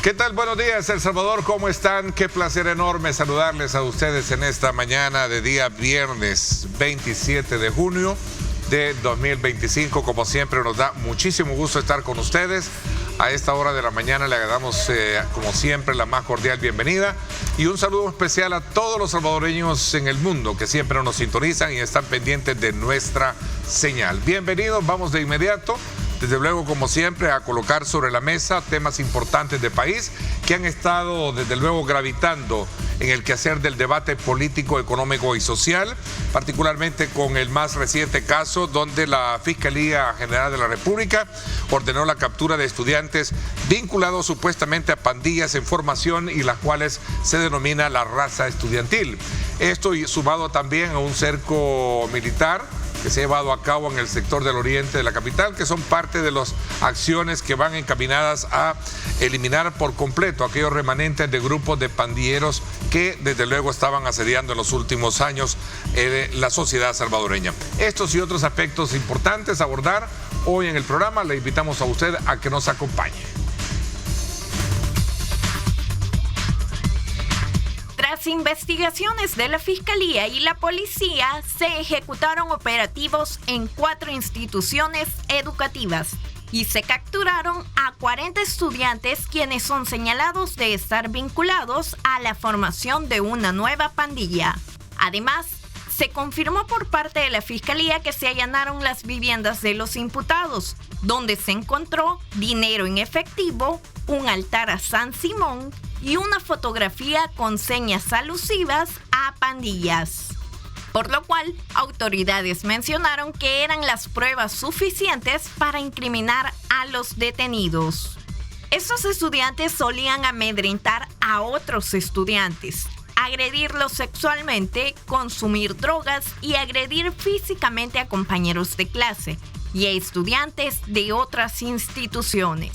¿Qué tal? Buenos días, El Salvador, ¿cómo están? Qué placer enorme saludarles a ustedes en esta mañana de día viernes 27 de junio de 2025. Como siempre, nos da muchísimo gusto estar con ustedes. A esta hora de la mañana le damos, como siempre, la más cordial bienvenida y un saludo especial a todos los salvadoreños en el mundo que siempre nos sintonizan y están pendientes de nuestra señal. Bienvenidos, vamos de inmediato. Desde luego, como siempre, a colocar sobre la mesa temas importantes del país que han estado, desde luego, gravitando en el quehacer del debate político, económico y social, particularmente con el más reciente caso donde la Fiscalía General de la República ordenó la captura de estudiantes vinculados supuestamente a pandillas en formación y las cuales se denomina la raza estudiantil. Esto sumado también a un cerco militar que se ha llevado a cabo en el sector del oriente de la capital, que son parte de las acciones que van encaminadas a eliminar por completo aquellos remanentes de grupos de pandilleros que desde luego estaban asediando en los últimos años la sociedad salvadoreña. Estos y otros aspectos importantes a abordar hoy en el programa. Le invitamos a usted a que nos acompañe. Tras investigaciones de la Fiscalía y la Policía, se ejecutaron operativos en 4 instituciones educativas y se capturaron a 40 estudiantes quienes son señalados de estar vinculados a la formación de una nueva pandilla. Además, se confirmó por parte de la Fiscalía que se allanaron las viviendas de los imputados, donde se encontró dinero en efectivo, un altar a San Simón y una fotografía con señas alusivas a pandillas. Por lo cual, autoridades mencionaron que eran las pruebas suficientes para incriminar a los detenidos. Estos estudiantes solían amedrentar a otros estudiantes, agredirlos sexualmente, consumir drogas y agredir físicamente a compañeros de clase y a estudiantes de otras instituciones.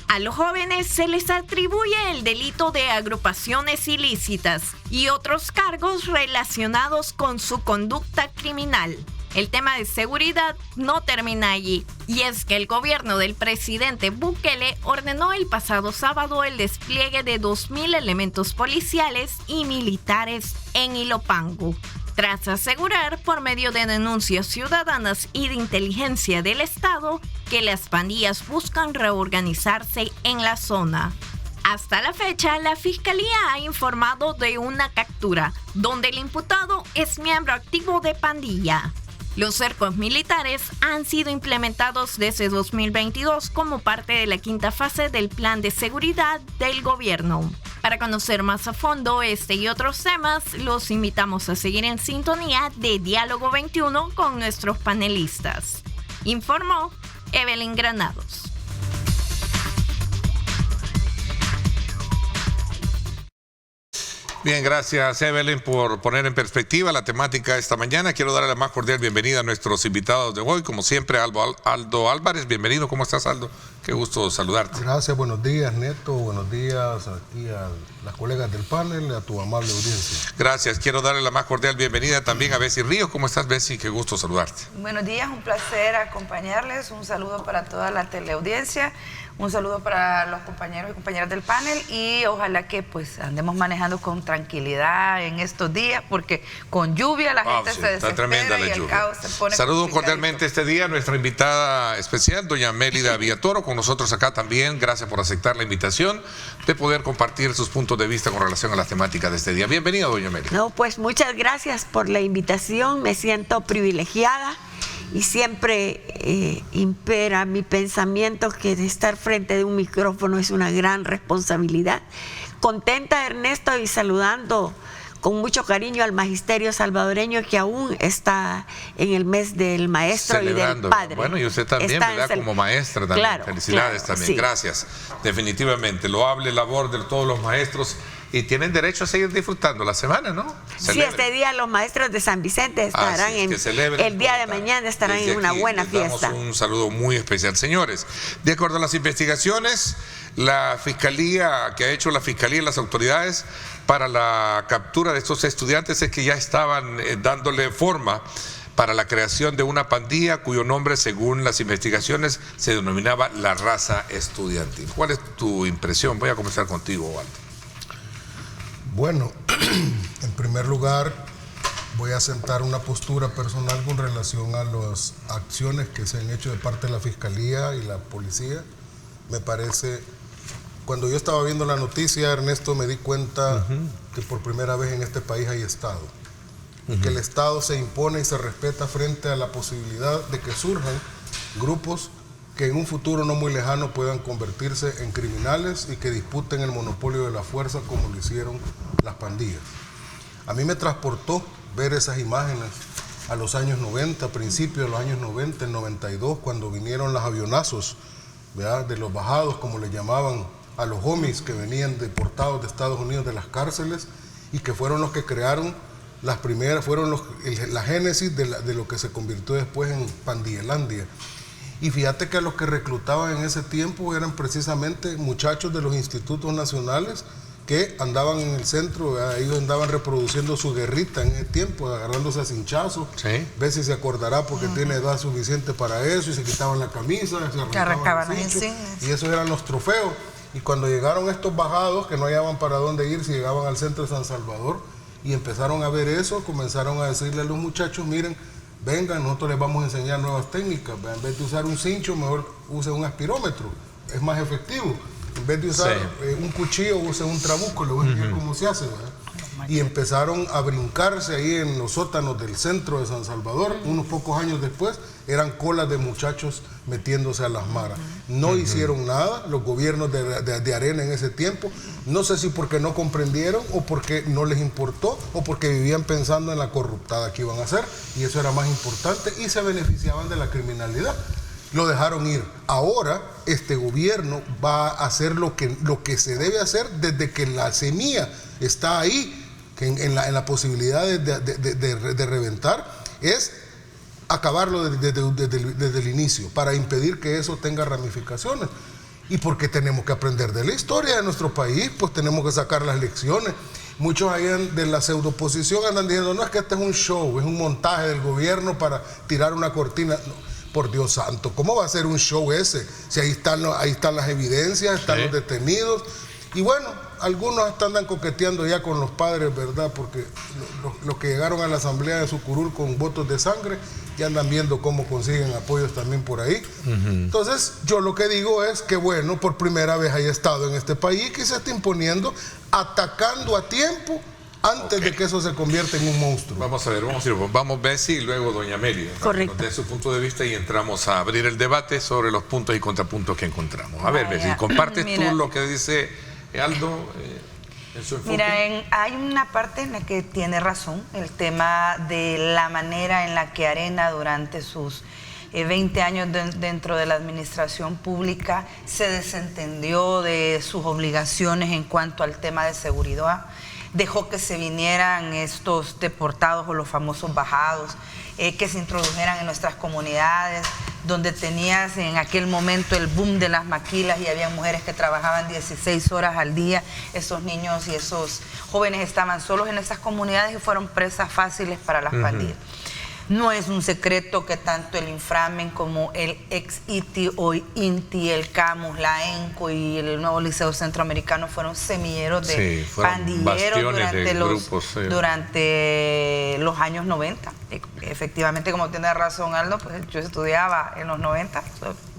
A los jóvenes se les atribuye el delito de agrupaciones ilícitas y otros cargos relacionados con su conducta criminal. El tema de seguridad no termina allí, y es que el gobierno del presidente Bukele ordenó el pasado sábado el despliegue de 2,000 elementos policiales y militares en Ilopango, tras asegurar por medio de denuncias ciudadanas y de inteligencia del Estado que las pandillas buscan reorganizarse en la zona. Hasta la fecha, la Fiscalía ha informado de una captura, donde el imputado es miembro activo de pandilla. Los cercos militares han sido implementados desde 2022 como parte de la 5ª fase del Plan de Seguridad del Gobierno. Para conocer más a fondo este y otros temas, los invitamos a seguir en sintonía de Diálogo 21 con nuestros panelistas. Informó Evelyn Granados. Bien, gracias Evelyn por poner en perspectiva la temática esta mañana. Quiero darle la más cordial bienvenida a nuestros invitados de hoy. Como siempre, Aldo Álvarez, bienvenido. ¿Cómo estás, Aldo? Qué gusto saludarte. Gracias, buenos días, Neto. Buenos días aquí a las colegas del panel, a tu amable audiencia. Gracias. Quiero darle la más cordial bienvenida también a Bessie Ríos. ¿Cómo estás, Bessie? Qué gusto saludarte. Buenos días, un placer acompañarles. Un saludo para toda la teleaudiencia. Un saludo para los compañeros y compañeras del panel y ojalá que pues andemos manejando con tranquilidad en estos días porque con lluvia la gente se desespera tremenda la y lluvia. el caos se pone Saludo cordialmente este día a nuestra invitada especial, doña Mélida Villatoro, con nosotros acá también. Gracias por aceptar la invitación de poder compartir sus puntos de vista con relación a las temáticas de este día. Bienvenida, doña Mélida. No, pues muchas gracias por la invitación. Me siento privilegiada. Y siempre impera mi pensamiento que de estar frente de un micrófono es una gran responsabilidad. Contenta, Ernesto, y saludando con mucho cariño al magisterio salvadoreño que aún está en el mes del maestro celebrando, y del padre. Bueno, y usted también, ¿verdad? Como maestra también. Claro, felicidades claro, también. sí. Gracias. Definitivamente, loable labor de todos los maestros. Y tienen derecho a seguir disfrutando la semana, ¿no? Sí, este día los maestros de San Vicente estarán el día de mañana estarán en una buena fiesta. Damos un saludo muy especial. Señores, de acuerdo a las investigaciones, la Fiscalía, que ha hecho la Fiscalía y las autoridades para la captura de estos estudiantes es que ya estaban dándole forma para la creación de una pandilla cuyo nombre, según las investigaciones, se denominaba la Raza Estudiantil. ¿Cuál es tu impresión? Voy a comenzar contigo, Walter. Bueno, en primer lugar, voy a sentar una postura personal con relación a las acciones que se han hecho de parte de la Fiscalía y la Policía. Me parece, cuando yo estaba viendo la noticia, Ernesto, me di cuenta que por primera vez en este país hay Estado. Que el Estado se impone y se respeta frente a la posibilidad de que surjan grupos que en un futuro no muy lejano puedan convertirse en criminales y que disputen el monopolio de la fuerza como lo hicieron las pandillas. A mí me transportó ver esas imágenes a los años 90, principios de los años 90, el 92, cuando vinieron los avionazos, ¿verdad?, de los bajados, como le llamaban a los homies que venían deportados de Estados Unidos de las cárceles y que fueron los que crearon las primeras, fueron la génesis de lo que se convirtió después en Pandillelandia. Y fíjate que a los que reclutaban en ese tiempo eran precisamente muchachos de los institutos nacionales que andaban en el centro, ¿verdad? Ellos andaban reproduciendo su guerrita en ese tiempo, agarrándose a cinchazos. Sí. Ve si se acordará porque tiene edad suficiente para eso, y se quitaban la camisa, se arrancaban los cinchos, y esos eran los trofeos. Y cuando llegaron estos bajados, que no hallaban para dónde ir, si llegaban al centro de San Salvador, y empezaron a ver eso, comenzaron a decirle a los muchachos, miren, vengan, nosotros les vamos a enseñar nuevas técnicas. En vez de usar un cincho, mejor usen un aspirómetro, es más efectivo. En vez de usar un cuchillo, usen un trabuco, les voy a enseñar cómo se hace, ¿verdad? Y empezaron a brincarse ahí en los sótanos del centro de San Salvador. Unos pocos años después, eran colas de muchachos metiéndose a las maras. No hicieron nada los gobiernos de Arena en ese tiempo. No sé si porque no comprendieron o porque no les importó o porque vivían pensando en la corruptada que iban a hacer, y eso era más importante, y se beneficiaban de la criminalidad. Lo dejaron ir. Ahora este gobierno va a hacer lo que se debe hacer desde que la semilla está ahí, que en la posibilidad de reventar, es acabarlo desde el inicio, para impedir que eso tenga ramificaciones. Y porque tenemos que aprender de la historia de nuestro país, pues tenemos que sacar las lecciones. Muchos ahí de la pseudoposición andan diciendo, no, es que este es un show, es un montaje del gobierno para tirar una cortina. No, por Dios santo, ¿cómo va a ser un show ese? Si ahí están las evidencias, están los detenidos. Y bueno, algunos andan coqueteando ya con los padres, ¿verdad? Porque los que llegaron a la asamblea de Sucurul con votos de sangre ya andan viendo cómo consiguen apoyos también por ahí. Entonces, yo lo que digo es que, bueno, por primera vez hay Estado en este país que se está imponiendo, atacando a tiempo, antes de que eso se convierta en un monstruo. Vamos a ver, vamos Bessie y luego doña Mary. Correcto. Desde su punto de vista, y entramos a abrir el debate sobre los puntos y contrapuntos que encontramos. A ver, Bessie, ¿compartes tú lo que dice Aldo en su enfoque? Mira, hay una parte en la que tiene razón, el tema de la manera en la que Arena durante sus 20 años dentro de la administración pública se desentendió de sus obligaciones en cuanto al tema de seguridad. Dejó que se vinieran estos deportados o los famosos bajados, que se introdujeran en nuestras comunidades, donde tenías en aquel momento el boom de las maquilas y había mujeres que trabajaban 16 horas al día. Esos niños y esos jóvenes estaban solos en esas comunidades y fueron presas fáciles para las pandillas. No es un secreto que tanto el Inframen como el ex-ITI o INTI, el CAMUS, la ENCO y el nuevo Liceo Centroamericano fueron semilleros de pandilleros durante los años 90. Efectivamente, como tiene razón Aldo, pues yo estudiaba en los 90,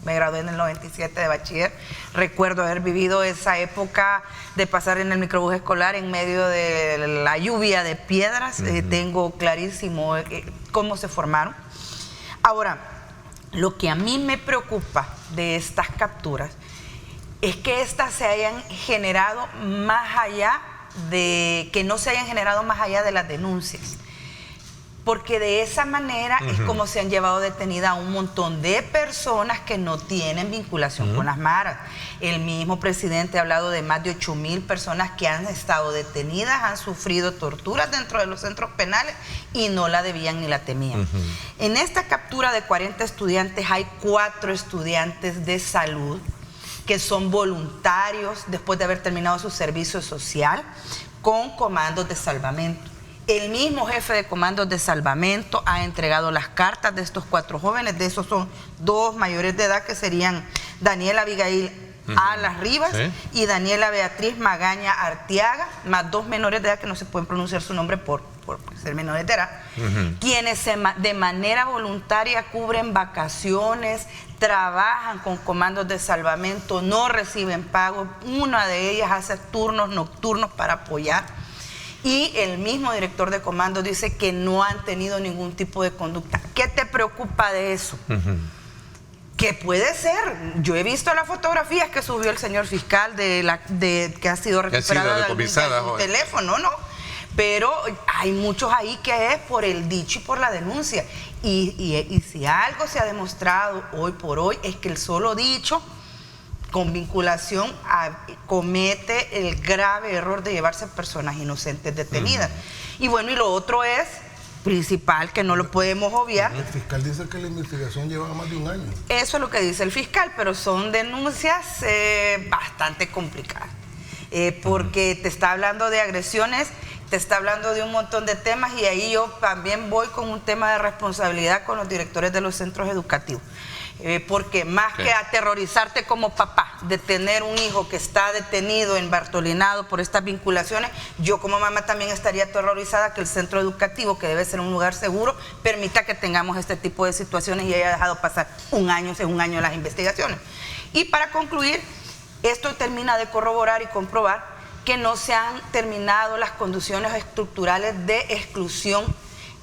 me gradué en el 97 de bachiller. Recuerdo haber vivido esa época de pasar en el microbús escolar en medio de la lluvia de piedras. Tengo clarísimo cómo se formaron. Ahora, lo que a mí me preocupa de estas capturas es que éstas se hayan generado más allá de, que no se hayan generado más allá de las denuncias. Porque de esa manera es como se han llevado detenida a un montón de personas que no tienen vinculación con las maras. El mismo presidente ha hablado de más de 8,000 personas que han estado detenidas, han sufrido torturas dentro de los centros penales y no la debían ni la temían. En esta captura de 40 estudiantes hay 4 estudiantes de salud que son voluntarios después de haber terminado su servicio social con comandos de salvamento. El mismo jefe de comandos de salvamento ha entregado las cartas de estos 4 jóvenes. De esos son 2 mayores de edad, que serían Daniela Abigail Alas Rivas, ¿sí?, y Daniela Beatriz Magaña Arteaga, más 2 menores de edad que no se pueden pronunciar su nombre por ser menores de edad, quienes de manera voluntaria cubren vacaciones, trabajan con comandos de salvamento, no reciben pago. Una de ellas hace turnos nocturnos para apoyar. Y el mismo director de comandos dice que no han tenido ningún tipo de conducta. ¿Qué te preocupa de eso? Que puede ser. Yo he visto las fotografías que subió el señor fiscal que ha sido recuperada del teléfono, ¿no? Pero hay muchos ahí que es por el dicho y por la denuncia. Y si algo se ha demostrado hoy por hoy es que el solo dicho con vinculación comete el grave error de llevarse personas inocentes detenidas. Y bueno, y lo otro es principal, que no lo podemos obviar. El fiscal dice que la investigación lleva más de 1 año. Eso es lo que dice el fiscal, pero son denuncias bastante complicadas. Porque te está hablando de agresiones, te está hablando de un montón de temas, y ahí yo también voy con un tema de responsabilidad con los directores de los centros educativos. Porque más que aterrorizarte como papá de tener un hijo que está detenido, embartolinado por estas vinculaciones, yo como mamá también estaría aterrorizada que el centro educativo, que debe ser un lugar seguro, permita que tengamos este tipo de situaciones y haya dejado pasar un año las investigaciones. Y para concluir, esto termina de corroborar y comprobar que no se han terminado las condiciones estructurales de exclusión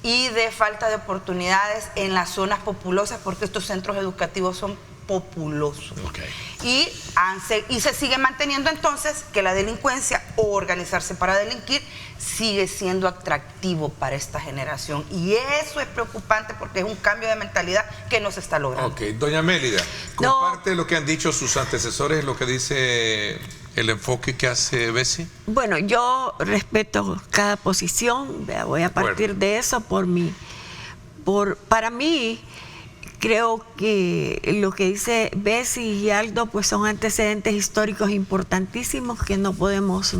y de falta de oportunidades en las zonas populosas, porque estos centros educativos son populosos. Y se sigue manteniendo entonces que la delincuencia o organizarse para delinquir sigue siendo atractivo para esta generación, y eso es preocupante porque es un cambio de mentalidad que no se está logrando. Doña Mélida, comparte lo que han dicho sus antecesores, lo que dice el enfoque que hace Bessie. Bueno, yo respeto cada posición, voy a partir de eso para mí. Creo que lo que dice Bessie y Aldo pues son antecedentes históricos importantísimos que no podemos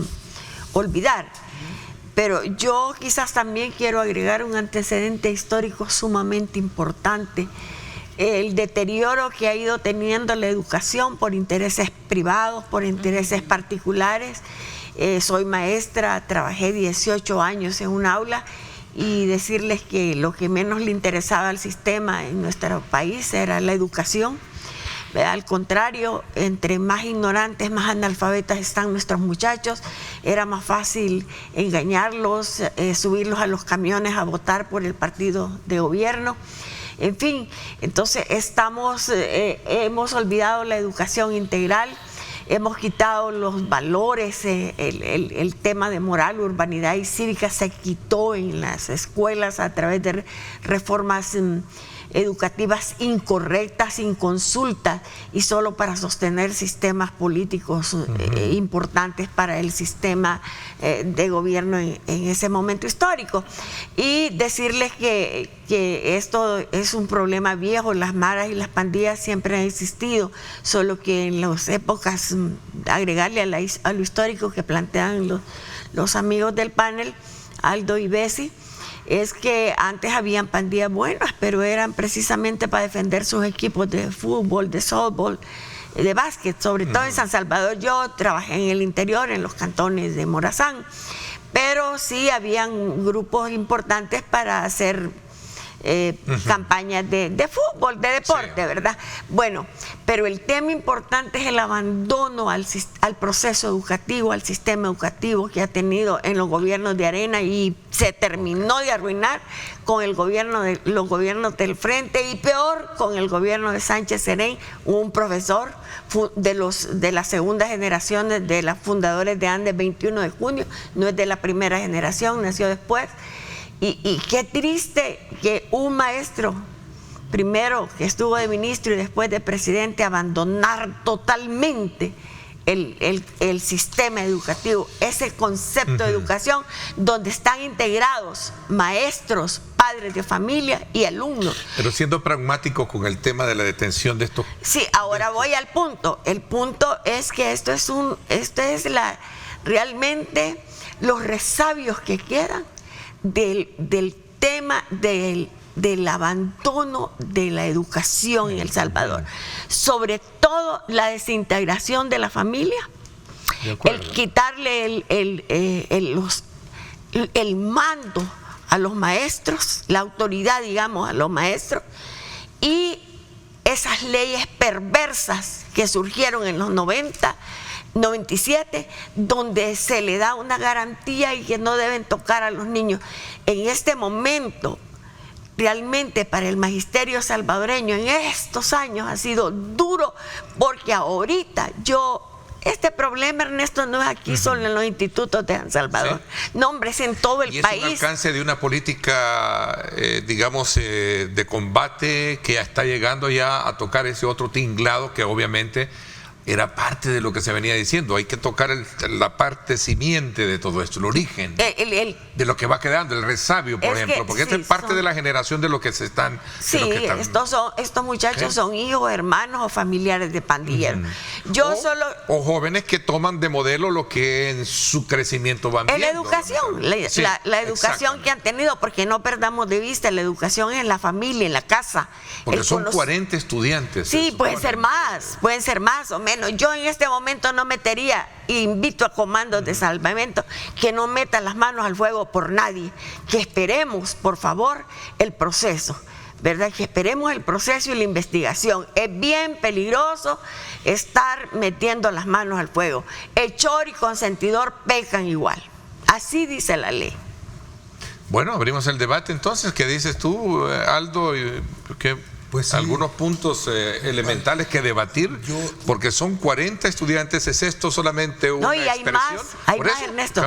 olvidar. Pero yo quizás también quiero agregar un antecedente histórico sumamente importante: el deterioro que ha ido teniendo la educación por intereses privados, por intereses particulares. Soy maestra, trabajé 18 años en un aula, y decirles que lo que menos le interesaba al sistema en nuestro país era la educación. Al contrario, entre más ignorantes, más analfabetas están nuestros muchachos, era más fácil engañarlos, subirlos a los camiones a votar por el partido de gobierno. En fin, entonces hemos olvidado la educación integral. Hemos quitado los valores, el tema de moral, urbanidad y cívica se quitó en las escuelas a través de reformas educativas incorrectas, sin consulta, y solo para sostener sistemas políticos importantes para el sistema de gobierno en ese momento histórico. Y decirles que esto es un problema viejo. Las maras y las pandillas siempre han existido, solo que en las épocas, agregarle a lo histórico que plantean los amigos del panel, Aldo y Bessie, es que antes habían pandillas buenas, pero eran precisamente para defender sus equipos de fútbol, de softball, de básquet, sobre todo en San Salvador. Yo trabajé en el interior, en los cantones de Morazán, pero sí habían grupos importantes para hacer campañas de fútbol, de deporte, sí, ¿verdad? Bueno, pero el tema importante es el abandono al proceso educativo, al sistema educativo que ha tenido en los gobiernos de Arena, y se terminó de arruinar con los gobiernos del Frente, y peor con el gobierno de Sánchez Serén, un profesor de la segunda generación de los fundadores de Andes 21 de junio, no es de la primera generación, nació después. Y qué triste que un maestro, primero que estuvo de ministro y después de presidente, abandonar totalmente el sistema educativo, ese concepto de educación donde están integrados maestros, padres de familia y alumnos. Pero siendo pragmático con el tema de la detención de estos... Sí, ahora voy al punto. El punto es que realmente los resabios que quedan del tema del abandono de la educación en El Salvador, sobre todo la desintegración de la familia, el quitarle el mando a los maestros, la autoridad, digamos, a los maestros, y esas leyes perversas que surgieron en los 90, 97, donde se le da una garantía y que no deben tocar a los niños. En este momento, realmente para el magisterio salvadoreño en estos años ha sido duro, porque ahorita este problema, Ernesto, no es aquí solo en los institutos de San Salvador. Sí. No, hombre, es en todo el país. Y es un alcance de una política, digamos, de combate que ya está llegando ya a tocar ese otro tinglado que obviamente era parte de lo que se venía diciendo. Hay que tocar la parte simiente de todo esto, el origen de lo que va quedando, el resabio, por ejemplo, porque esta es parte de la generación de lo que se están... Sí, estos muchachos son hijos, hermanos o familiares de pandilleros. O jóvenes que toman de modelo lo que en su crecimiento van viendo. La educación, la educación que han tenido, porque no perdamos de vista, la educación en la familia, en la casa. Porque son 40 estudiantes. Sí, pueden ser más o menos. Yo en este momento no metería, invito a comandos de salvamento que no metan las manos al fuego por nadie, que esperemos, por favor, el proceso, ¿verdad? Que esperemos el proceso y la investigación. Es bien peligroso estar metiendo las manos al fuego. Hechor y consentidor pecan igual. Así dice la ley. Bueno, abrimos el debate entonces. ¿Qué dices tú, Aldo? Pues sí, algunos puntos elementales que debatir, porque son 40 estudiantes. ¿Es esto solamente una expresión? Hay más, Ernesto.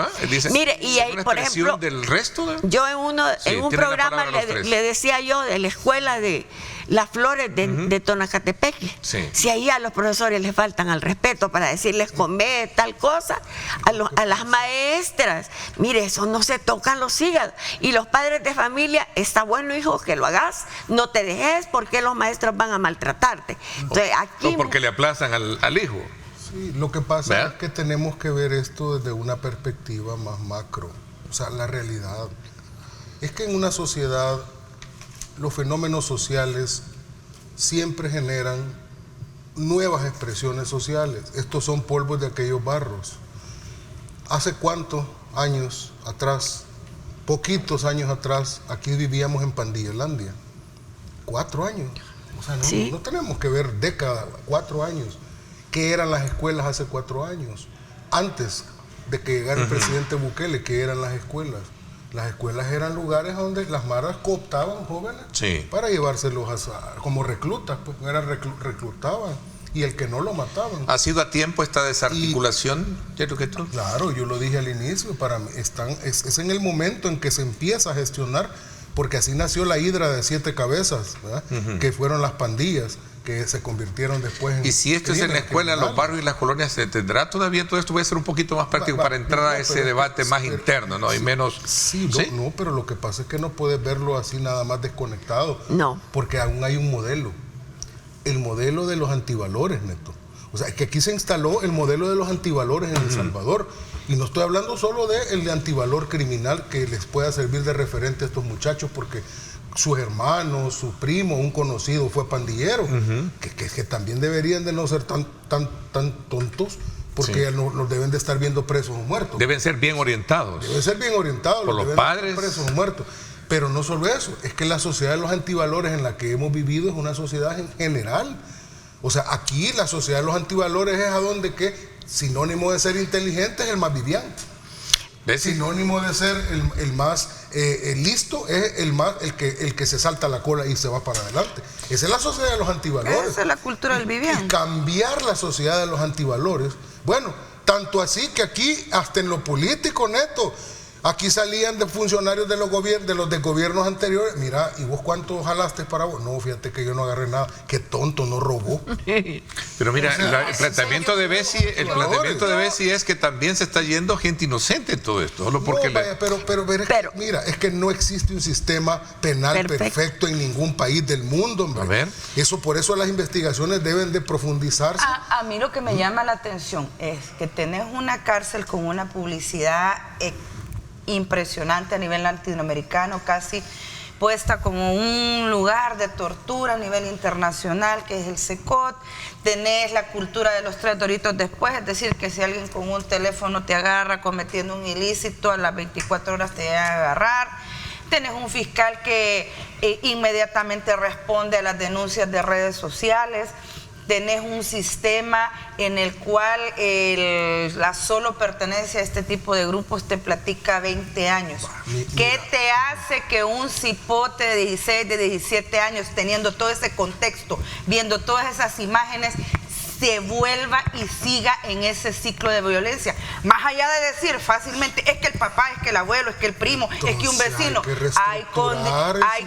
Mire, y hay, por ejemplo, del resto yo en un programa le decía yo de la escuela de Las Flores de Tonacatepeque, si ahí a los profesores les faltan al respeto para decirles comer tal cosa, a las maestras, mire, eso no se tocan los hígados. Y los padres de familia, está bueno, hijo, que lo hagas, no te dejes, porque los maestros van a maltratarte. Entonces, o porque le aplazan al hijo. Sí, lo que pasa es que tenemos que ver esto desde una perspectiva más macro. O sea, la realidad es que en una sociedad los fenómenos sociales siempre generan nuevas expresiones sociales. Estos son polvos de aquellos barros. ¿Hace cuántos años atrás, poquitos años atrás, aquí vivíamos en Pandillelandia? 4 años. O sea, no tenemos que ver décadas, 4 años. ¿Qué eran las escuelas hace 4 años? Antes de que llegara el presidente Bukele, ¿qué eran las escuelas? Las escuelas eran lugares donde las maras cooptaban jóvenes para llevárselos como reclutas, pues reclutaban, y el que no lo mataban. ¿Ha sido a tiempo esta desarticulación? Claro, yo lo dije al inicio, para mí es en el momento en que se empieza a gestionar, porque así nació la hidra de 7 cabezas, ¿verdad? Que fueron las pandillas, que se convirtieron después en... Y si esto es en la escuela, en los barrios y las colonias, ¿se tendrá todavía todo esto? Voy a ser un poquito más práctico para entrar a ese debate más interno, ¿no? Y menos... No, pero lo que pasa es que no puedes verlo así nada más desconectado. No. Porque aún hay un modelo. El modelo de los antivalores, Neto. O sea, es que aquí se instaló el modelo de los antivalores en El Salvador. Y no estoy hablando solo del antivalor criminal que les pueda servir de referente a estos muchachos, porque sus hermanos, su primo, un conocido fue pandillero, que también deberían de no ser tan tontos, porque los deben de estar viendo presos o muertos. Deben ser bien orientados. Deben ser bien orientados. Por los padres. Presos o muertos. Pero no solo eso, es que la sociedad de los antivalores en la que hemos vivido es una sociedad en general. O sea, aquí la sociedad de los antivalores es a donde que sinónimo de ser inteligente es el más viviante. Sinónimo de ser el más listo es el que se salta la cola y se va para adelante. Esa es la sociedad de los antivalores. Esa es la cultura del viviente. Y cambiar la sociedad de los antivalores, bueno, tanto así que aquí, hasta en lo político, Neto, aquí salían de funcionarios de los gobiernos anteriores. Mira, ¿y vos cuánto jalaste para vos? No, fíjate que yo no agarré nada. Qué tonto, no robó. Pero mira, el planteamiento de Bessi es que también se está yendo gente inocente en todo esto. Solo porque mira, es que no existe un sistema penal perfecto en ningún país del mundo, hombre. A ver. Por eso las investigaciones deben de profundizarse. A mí lo que me llama la atención es que tenés una cárcel con una publicidad impresionante a nivel latinoamericano, casi puesta como un lugar de tortura a nivel internacional, que es el SECOT. Tenés la cultura de los 3 doritos después, es decir, que si alguien con un teléfono te agarra cometiendo un ilícito, a las 24 horas te van a agarrar. Tenés un fiscal que inmediatamente responde a las denuncias de redes sociales. Tenés un sistema en el cual la solo pertenencia a este tipo de grupos te platica 20 años. ¿Qué te hace que un cipote de 16, de 17 años, teniendo todo ese contexto, viendo todas esas imágenes, se vuelva y siga en ese ciclo de violencia? Más allá de decir fácilmente, es que el papá, es que el abuelo, es que el primo, es que un vecino. Hay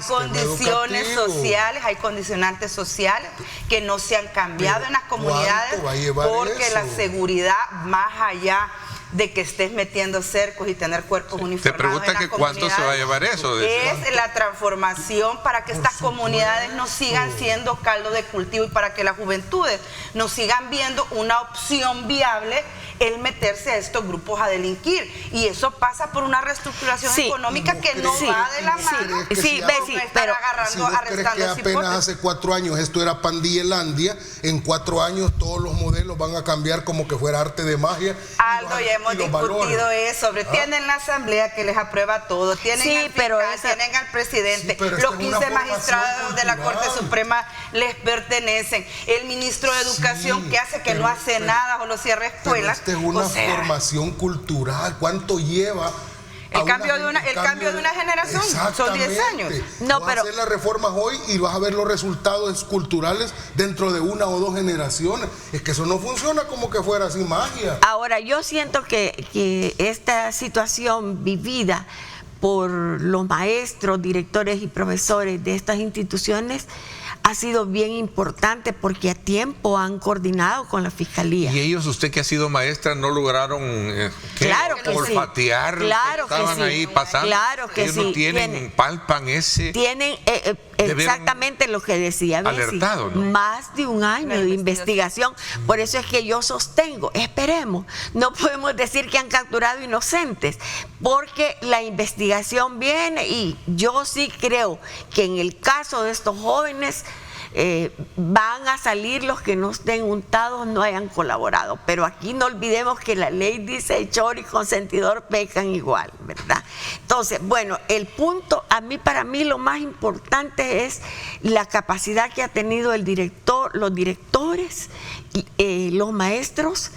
condiciones sociales, hay condicionantes sociales que no se han cambiado en las comunidades, porque la seguridad, más allá de que estés metiendo cercos y tener cuerpos uniformados. Te pregunta que cuánto se va a llevar eso. Es la transformación para que estas comunidades no sigan siendo caldo de cultivo y para que las juventudes no sigan viendo una opción viable el meterse a estos grupos a delinquir. Y eso pasa por una reestructuración económica que no va de la mano. Pero si vos crees que apenas hace 4 años esto era Pandillelandia, en 4 años todos los modelos van a cambiar como que fuera arte de magia. Aldo, ya hemos discutido eso. Tienen la asamblea que les aprueba todo, tienen al fiscal, tienen al presidente, los 15 magistrados de la Corte Suprema les pertenecen, el ministro de Educación que hace que no hace nada o lo cierra escuelas. Esta es una formación cultural. ¿Cuánto lleva? El cambio de una generación son 10 años. Vas a hacer las reformas hoy y vas a ver los resultados culturales dentro de 1 o 2 generaciones. Es que eso no funciona como que fuera así magia. Ahora, yo siento que esta situación vivida por los maestros, directores y profesores de estas instituciones ha sido bien importante porque a tiempo han coordinado con la Fiscalía. Y ellos, usted que ha sido maestra, no lograron olfatear, estaban ahí pasando. Claro que ellos no palpan ese. Tienen exactamente lo que decía Bessie, alertado, ¿no? Más de un año de investigación. Por eso es que yo sostengo, esperemos, no podemos decir que han capturado inocentes, porque la investigación viene y yo sí creo que en el caso de estos jóvenes van a salir los que no estén untados, no hayan colaborado. Pero aquí no olvidemos que la ley dice hechor y consentidor pecan igual, ¿verdad? Entonces, bueno, el punto, para mí lo más importante es la capacidad que ha tenido el director, los directores, los maestros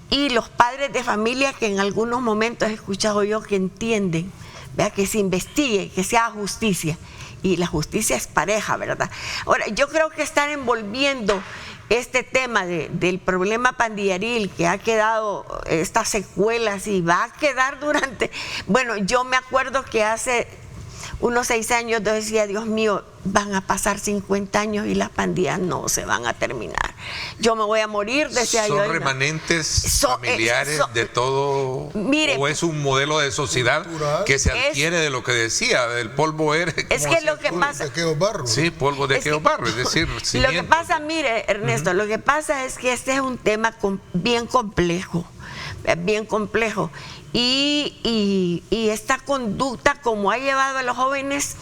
y los padres de familia, que en algunos momentos he escuchado yo que entienden, ¿verdad? Que se investigue, que se haga justicia. Y la justicia es pareja, ¿verdad? Ahora, yo creo que están envolviendo este tema del problema pandilleril, que ha quedado estas secuelas y va a quedar durante... Bueno, yo me acuerdo que hace unos 6 años yo decía, Dios mío, van a pasar 50 años y las pandillas no se van a terminar. Yo me voy a morir, decía yo. ¿Son remanentes familiares de todo? Mire, ¿o es un modelo de sociedad que se adquiere de lo que decía, del polvo eres? Es que lo que pasa... Sí, polvo de aquellos barros, es decir, lo que pasa, mire, Ernesto, lo que pasa es que este es un tema bien complejo. Y esta conducta, como ha llevado a los jóvenes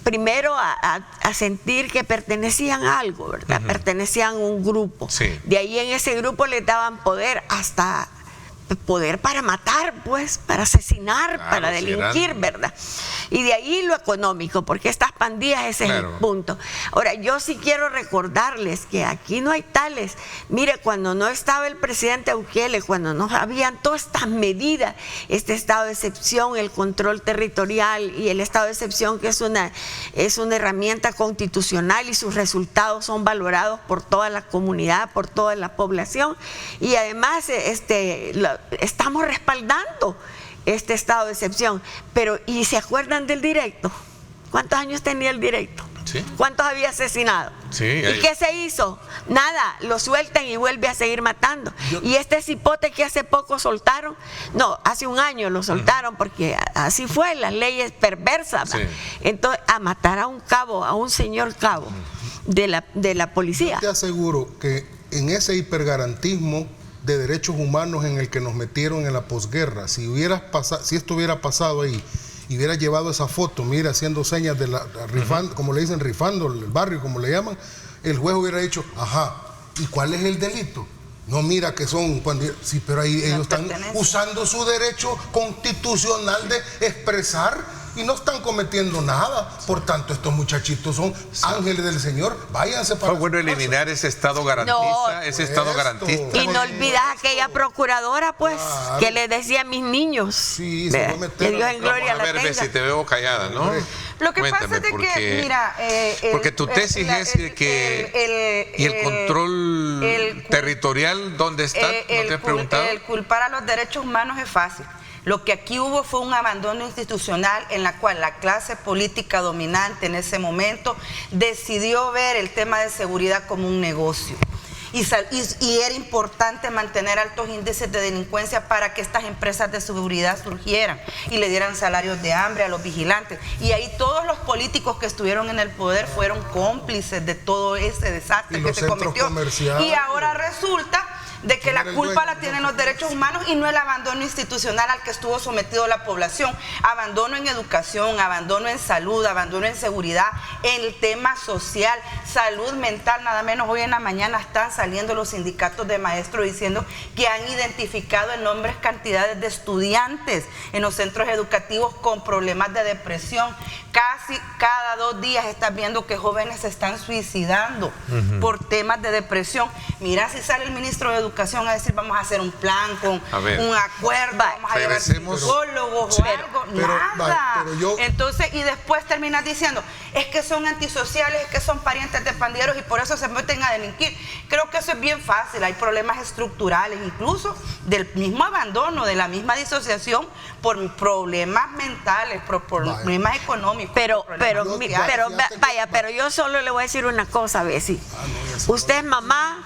primero a sentir que pertenecían a algo, ¿verdad? Pertenecían a un grupo. Sí. De ahí en ese grupo les daban poder, hasta poder para matar, pues, para asesinar, para delinquir, ¿verdad? Y de ahí lo económico, porque estas pandillas, ese es el punto. Ahora, yo sí quiero recordarles que aquí no hay tales. Mire, cuando no estaba el presidente Bukele, cuando no habían todas estas medidas, este estado de excepción, el control territorial y el estado de excepción, que es una herramienta constitucional y sus resultados son valorados por toda la comunidad, por toda la población, y además estamos respaldando este estado de excepción. Pero, ¿y se acuerdan del directo? ¿Cuántos años tenía el directo? Sí. ¿Cuántos había asesinado? Sí, ¿Y qué se hizo? Nada, lo sueltan y vuelve a seguir matando. Y este cipote que hace poco soltaron, hace un año lo soltaron, porque así fue, las leyes perversas. Sí. Entonces, a matar a un cabo, a un señor cabo de la policía. Yo te aseguro que en ese hipergarantismo de derechos humanos en el que nos metieron en la posguerra. Si esto hubiera pasado ahí y hubiera llevado esa foto, mira, haciendo señas de rifando, como le dicen, rifando el barrio, como le llaman, el juez hubiera dicho, ajá, ¿y cuál es el delito? No, mira que son, sí, pero ahí ellos están usando su derecho constitucional de expresar y no están cometiendo nada. Por tanto, estos muchachitos son ángeles del Señor. Váyanse para. Fue bueno eliminar ese estado garantista, estado garantista. Y no olvidas aquella procuradora, pues, claro, que le decía a mis niños. Sí, se fue a meter. Que Dios en gloria la tenga. A ver, si te veo callada, ¿no? Lo que pasa es de que, mira... porque tu tesis es que... ¿Y el control territorial dónde está? ¿No te has preguntado? El culpar a los derechos humanos es fácil. Lo que aquí hubo fue un abandono institucional en la cual la clase política dominante en ese momento decidió ver el tema de seguridad como un negocio. Y era importante mantener altos índices de delincuencia para que estas empresas de seguridad surgieran y le dieran salarios de hambre a los vigilantes. Y ahí todos los políticos que estuvieron en el poder fueron cómplices de todo ese desastre que se cometió. Y ahora resulta de que la culpa la tienen los derechos humanos y no el abandono institucional al que estuvo sometido la población. Abandono en educación, abandono en salud, abandono en seguridad, en el tema social, salud mental, nada menos. Hoy en la mañana están saliendo los sindicatos de maestros diciendo que han identificado enormes cantidades de estudiantes en los centros educativos con problemas de depresión. Casi cada 2 días estás viendo que jóvenes se están suicidando por temas de depresión. Mira si sale el ministro de Educación a decir vamos a hacer un plan con un acuerdo, vamos a llevar psicólogos o algo, nada. Entonces, y después terminas diciendo, es que son antisociales, es que son parientes de pandilleros y por eso se meten a delinquir. Creo que eso es bien fácil, hay problemas estructurales, incluso del mismo abandono, de la misma disociación por problemas mentales, por problemas económicos. Pero yo solo le voy a decir una cosa, Bessie. Usted es mamá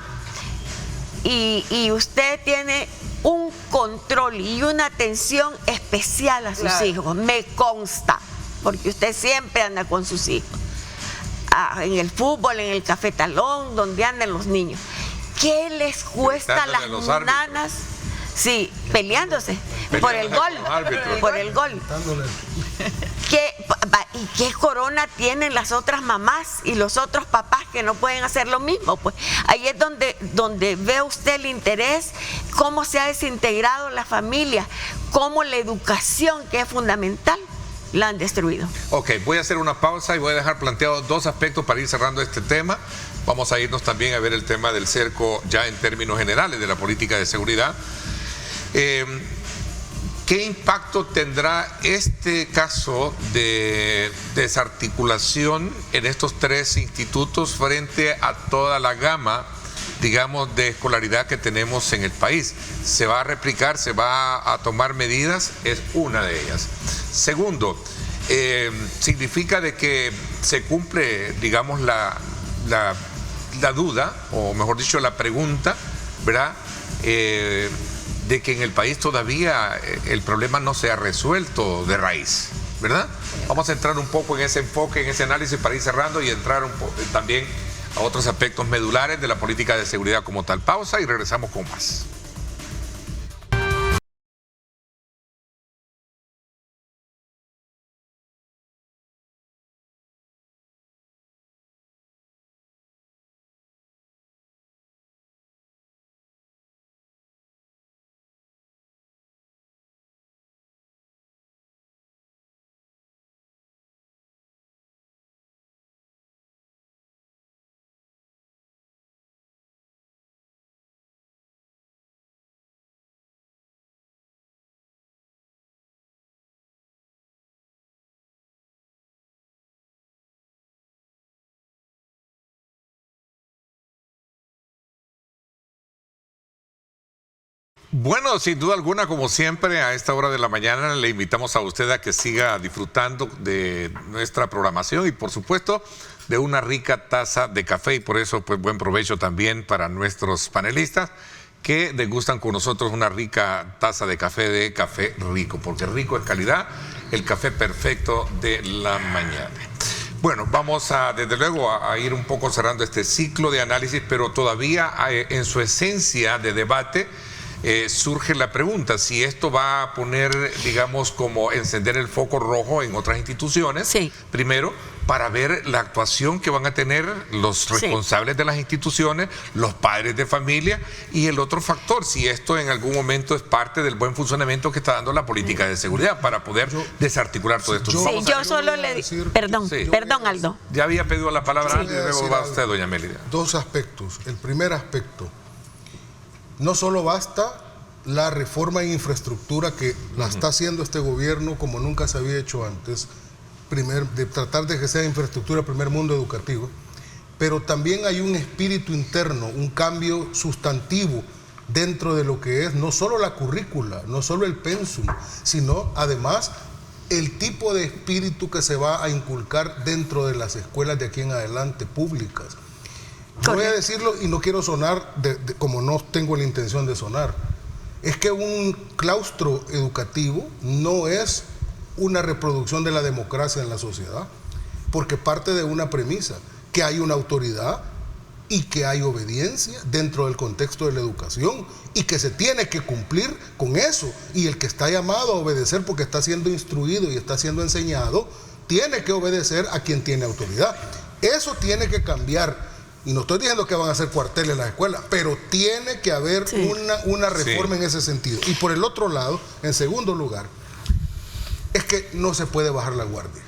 y usted tiene un control y una atención especial a sus hijos, me consta, porque usted siempre anda con sus hijos, en el fútbol, en el cafetalón, donde andan los niños. ¿Qué les cuesta a las nanas? Sí, peleándose por el gol, por el gol. ¿Y qué corona tienen las otras mamás y los otros papás que no pueden hacer lo mismo? Pues ahí es donde ve usted el interés, cómo se ha desintegrado la familia, cómo la educación, que es fundamental, la han destruido. Ok, voy a hacer una pausa y voy a dejar planteados 2 aspectos para ir cerrando este tema. Vamos a irnos también a ver el tema del cerco ya en términos generales de la política de seguridad. ¿Qué impacto tendrá este caso de desarticulación en estos 3 institutos frente a toda la gama, digamos, de escolaridad que tenemos en el país? ¿Se va a replicar? ¿Se va a tomar medidas? Es una de ellas. Segundo, significa de que se cumple, digamos, la duda, o mejor dicho, la pregunta, ¿verdad?, de que en el país todavía el problema no se ha resuelto de raíz, ¿verdad? Vamos a entrar un poco en ese enfoque, en ese análisis para ir cerrando y entrar también a otros aspectos medulares de la política de seguridad como tal. Pausa y regresamos con más. Bueno, sin duda alguna, como siempre, a esta hora de la mañana le invitamos a usted a que siga disfrutando de nuestra programación y, por supuesto, de una rica taza de café. Y por eso, pues, buen provecho también para nuestros panelistas que degustan con nosotros una rica taza de Café Rico, porque rico es calidad, el café perfecto de la mañana. Bueno, vamos desde luego a ir un poco cerrando este ciclo de análisis, pero todavía en su esencia de debate, surge la pregunta si esto va a poner, digamos, como encender el foco rojo en otras instituciones. Sí. Primero, para ver la actuación que van a tener los responsables de las instituciones, los padres de familia, y el otro factor, si esto en algún momento es parte del buen funcionamiento que está dando la política de seguridad para poder desarticular todo esto. Sí, yo solo le digo, perdón, Aldo. Ya había pedido la palabra antes, luego va usted, doña Mélida. Dos aspectos. El primer aspecto, no solo basta la reforma en infraestructura que la está haciendo este gobierno como nunca se había hecho antes, de tratar de que sea infraestructura primer mundo educativo, pero también hay un espíritu interno, un cambio sustantivo dentro de lo que es no solo la currícula, no solo el pensum, sino además el tipo de espíritu que se va a inculcar dentro de las escuelas de aquí en adelante públicas. No voy a decirlo y no quiero sonar como no tengo la intención de sonar. Es que un claustro educativo no es una reproducción de la democracia en la sociedad, porque parte de una premisa, que hay una autoridad y que hay obediencia dentro del contexto de la educación y que se tiene que cumplir con eso, y el que está llamado a obedecer porque está siendo instruido y está siendo enseñado, tiene que obedecer a quien tiene autoridad. Eso tiene que cambiar. Y no estoy diciendo que van a hacer cuarteles en las escuelas, pero tiene que haber una reforma en ese sentido. Y por el otro lado, en segundo lugar, es que no se puede bajar la guardia.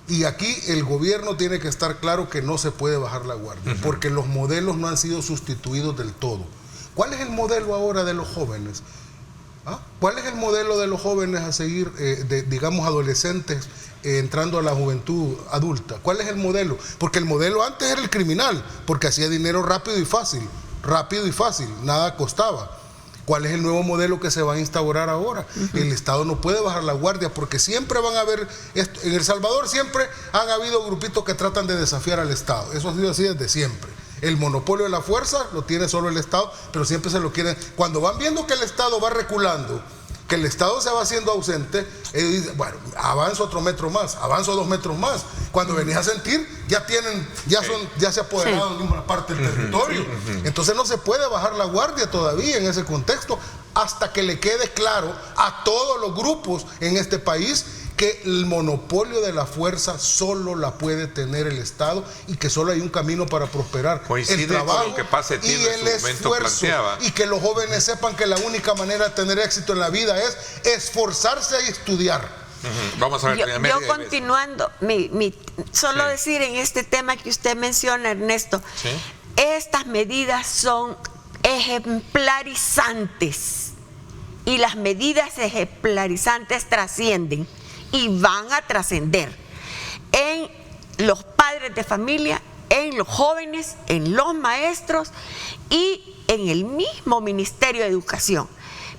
Y aquí el gobierno tiene que estar claro que no se puede bajar la guardia, porque los modelos no han sido sustituidos del todo. ¿Cuál es el modelo ahora de los jóvenes? ¿Cuál es el modelo de los jóvenes a seguir, digamos, adolescentes entrando a la juventud adulta? ¿Cuál es el modelo? Porque el modelo antes era el criminal, porque hacía dinero rápido y fácil, nada costaba. ¿Cuál es el nuevo modelo que se va a instaurar ahora? El Estado no puede bajar la guardia porque siempre van a haber, en El Salvador siempre han habido grupitos que tratan de desafiar al Estado. Eso ha sido así desde siempre. El monopolio de la fuerza lo tiene solo el Estado, pero siempre se lo quieren. Cuando van viendo que el Estado va reculando, que el Estado se va haciendo ausente, ellos dicen, bueno, avanzo otro metro más, avanzo 2 metros más. Cuando venís a sentir, ya se apoderaron de una parte del territorio. Entonces no se puede bajar la guardia todavía en ese contexto hasta que le quede claro a todos los grupos en este país que el monopolio de la fuerza solo la puede tener el Estado y que solo hay un camino para prosperar. Coincide el trabajo con lo que Paz-Etienne y el esfuerzo, y que los jóvenes sepan que la única manera de tener éxito en la vida es esforzarse y estudiar. Vamos a ver, yo continuando, solo decir en este tema que usted menciona, Ernesto, estas medidas son ejemplarizantes y las medidas ejemplarizantes trascienden y van a trascender en los padres de familia, en los jóvenes, en los maestros y en el mismo Ministerio de Educación.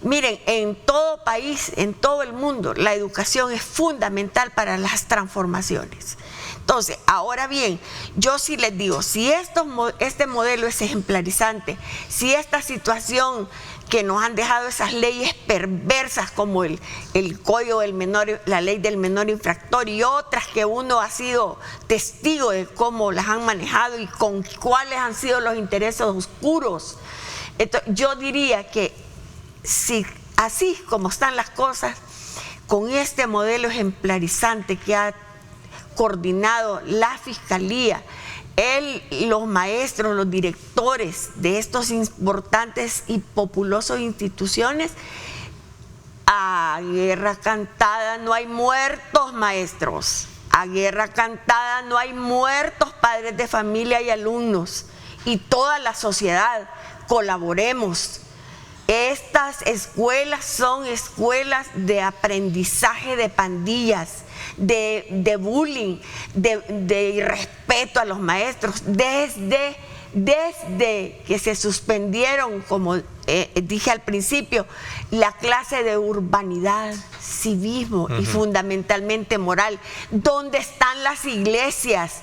Miren, en todo país, en todo el mundo, la educación es fundamental para las transformaciones. Entonces, ahora bien, yo sí les digo, si este modelo es ejemplarizante, si esta situación que nos han dejado esas leyes perversas como el Código del Menor, la Ley del Menor Infractor y otras que uno ha sido testigo de cómo las han manejado y con cuáles han sido los intereses oscuros. Entonces, yo diría que si así como están las cosas, con este modelo ejemplarizante que ha coordinado la Fiscalía, los maestros, los directores de estos importantes y populosas instituciones, a guerra cantada no hay muertos maestros, a guerra cantada no hay muertos padres de familia y alumnos, y toda la sociedad colaboremos. Estas escuelas son escuelas de aprendizaje de pandillas, de bullying, de irrespeto a los maestros, desde que se suspendieron, como dije al principio, la clase de urbanidad, civismo y fundamentalmente moral. ¿Dónde están las iglesias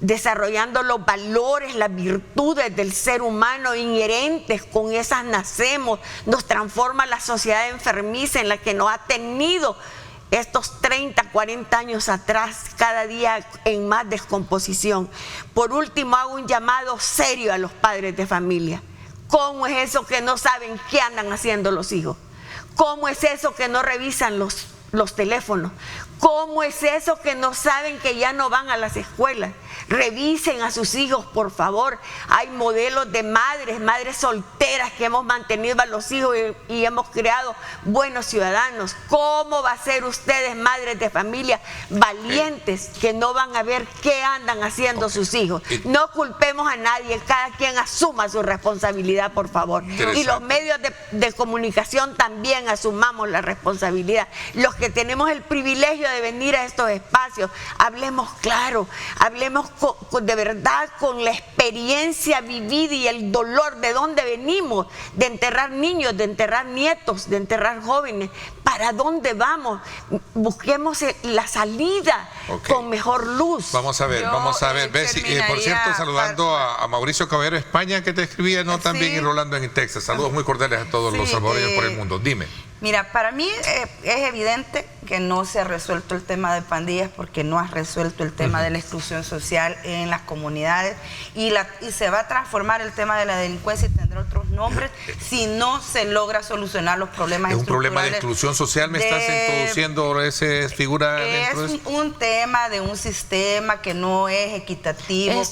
desarrollando los valores, las virtudes del ser humano inherentes? Con esas nacemos, nos transforma la sociedad enfermiza en la que nos ha tenido estos 30, 40 años atrás, cada día en más descomposición. Por último, hago un llamado serio a los padres de familia. ¿Cómo es eso que no saben qué andan haciendo los hijos? ¿Cómo es eso que no revisan los teléfonos? ¿Cómo es eso que no saben que ya no van a las escuelas? Revisen a sus hijos, por favor. Hay modelos de madres solteras que hemos mantenido a los hijos y hemos creado buenos ciudadanos. ¿Cómo va a ser ustedes, madres de familia valientes, que no van a ver qué andan haciendo sus hijos? No culpemos a nadie, cada quien asuma su responsabilidad, por favor. Y los medios de comunicación también asumamos la responsabilidad. Los que tenemos el privilegio de venir a estos espacios, hablemos claro, hablemos de verdad con la experiencia vivida y el dolor de dónde venimos, de enterrar niños, de enterrar nietos, de enterrar jóvenes. ¿Para dónde vamos? Busquemos la salida con mejor luz. Vamos a ver. Por cierto, saludando a Mauricio Caballero, España, que te escribía, ¿no? También, y Rolando en Texas. Saludos muy cordiales a todos los salvadoreños por el mundo. Dime. Mira, para mí es evidente que no se ha resuelto el tema de pandillas, porque no ha resuelto el tema de la exclusión social en las comunidades, y se va a transformar el tema de la delincuencia y tendrá otros nombres si no se logra solucionar los problemas estructurales. ¿Es un problema de exclusión social? ¿Me estás introduciendo esa figura dentro de eso? Es un tema de un sistema que no es equitativo,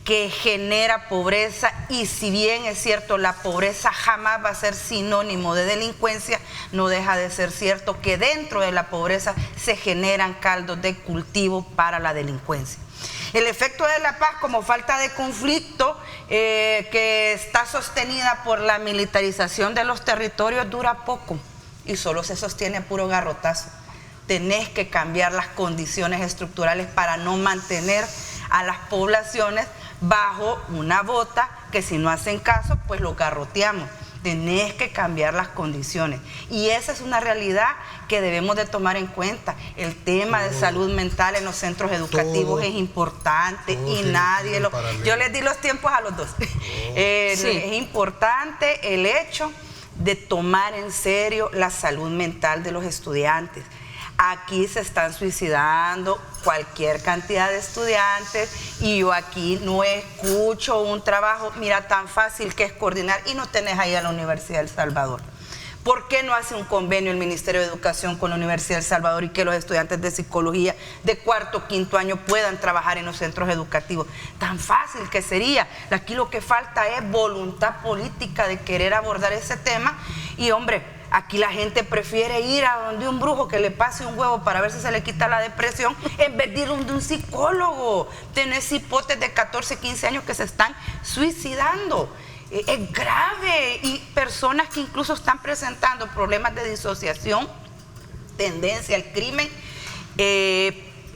que genera pobreza, y si bien es cierto, la pobreza jamás va a ser sinónimo de delincuencia, no deja de ser cierto que dentro de la pobreza se generan caldos de cultivo para la delincuencia. El efecto de la paz como falta de conflicto, que está sostenida por la militarización de los territorios, dura poco y solo se sostiene a puro garrotazo. Tenés que cambiar las condiciones estructurales para no mantener a las poblaciones bajo una bota que, si no hacen caso, pues lo garroteamos. Tenés que cambiar las condiciones, y esa es una realidad que debemos de tomar en cuenta. El tema de salud mental en los centros educativos es importante, y nadie lo... Yo les di los tiempos a los dos. Es importante el hecho de tomar en serio la salud mental de los estudiantes. Aquí se están suicidando cualquier cantidad de estudiantes, y yo aquí no escucho un trabajo, mira, tan fácil que es coordinar, y no tenés ahí a la Universidad del Salvador. ¿Por qué no hace un convenio el Ministerio de Educación con la Universidad del Salvador y que los estudiantes de psicología de cuarto o quinto año puedan trabajar en los centros educativos? Tan fácil que sería. Aquí lo que falta es voluntad política de querer abordar ese tema, y hombre, aquí la gente prefiere ir a donde un brujo que le pase un huevo para ver si se le quita la depresión, en vez de ir donde un psicólogo. Tenés hipotes de 14, 15 años que se están suicidando. Es grave, y personas que incluso están presentando problemas de disociación, tendencia al crimen,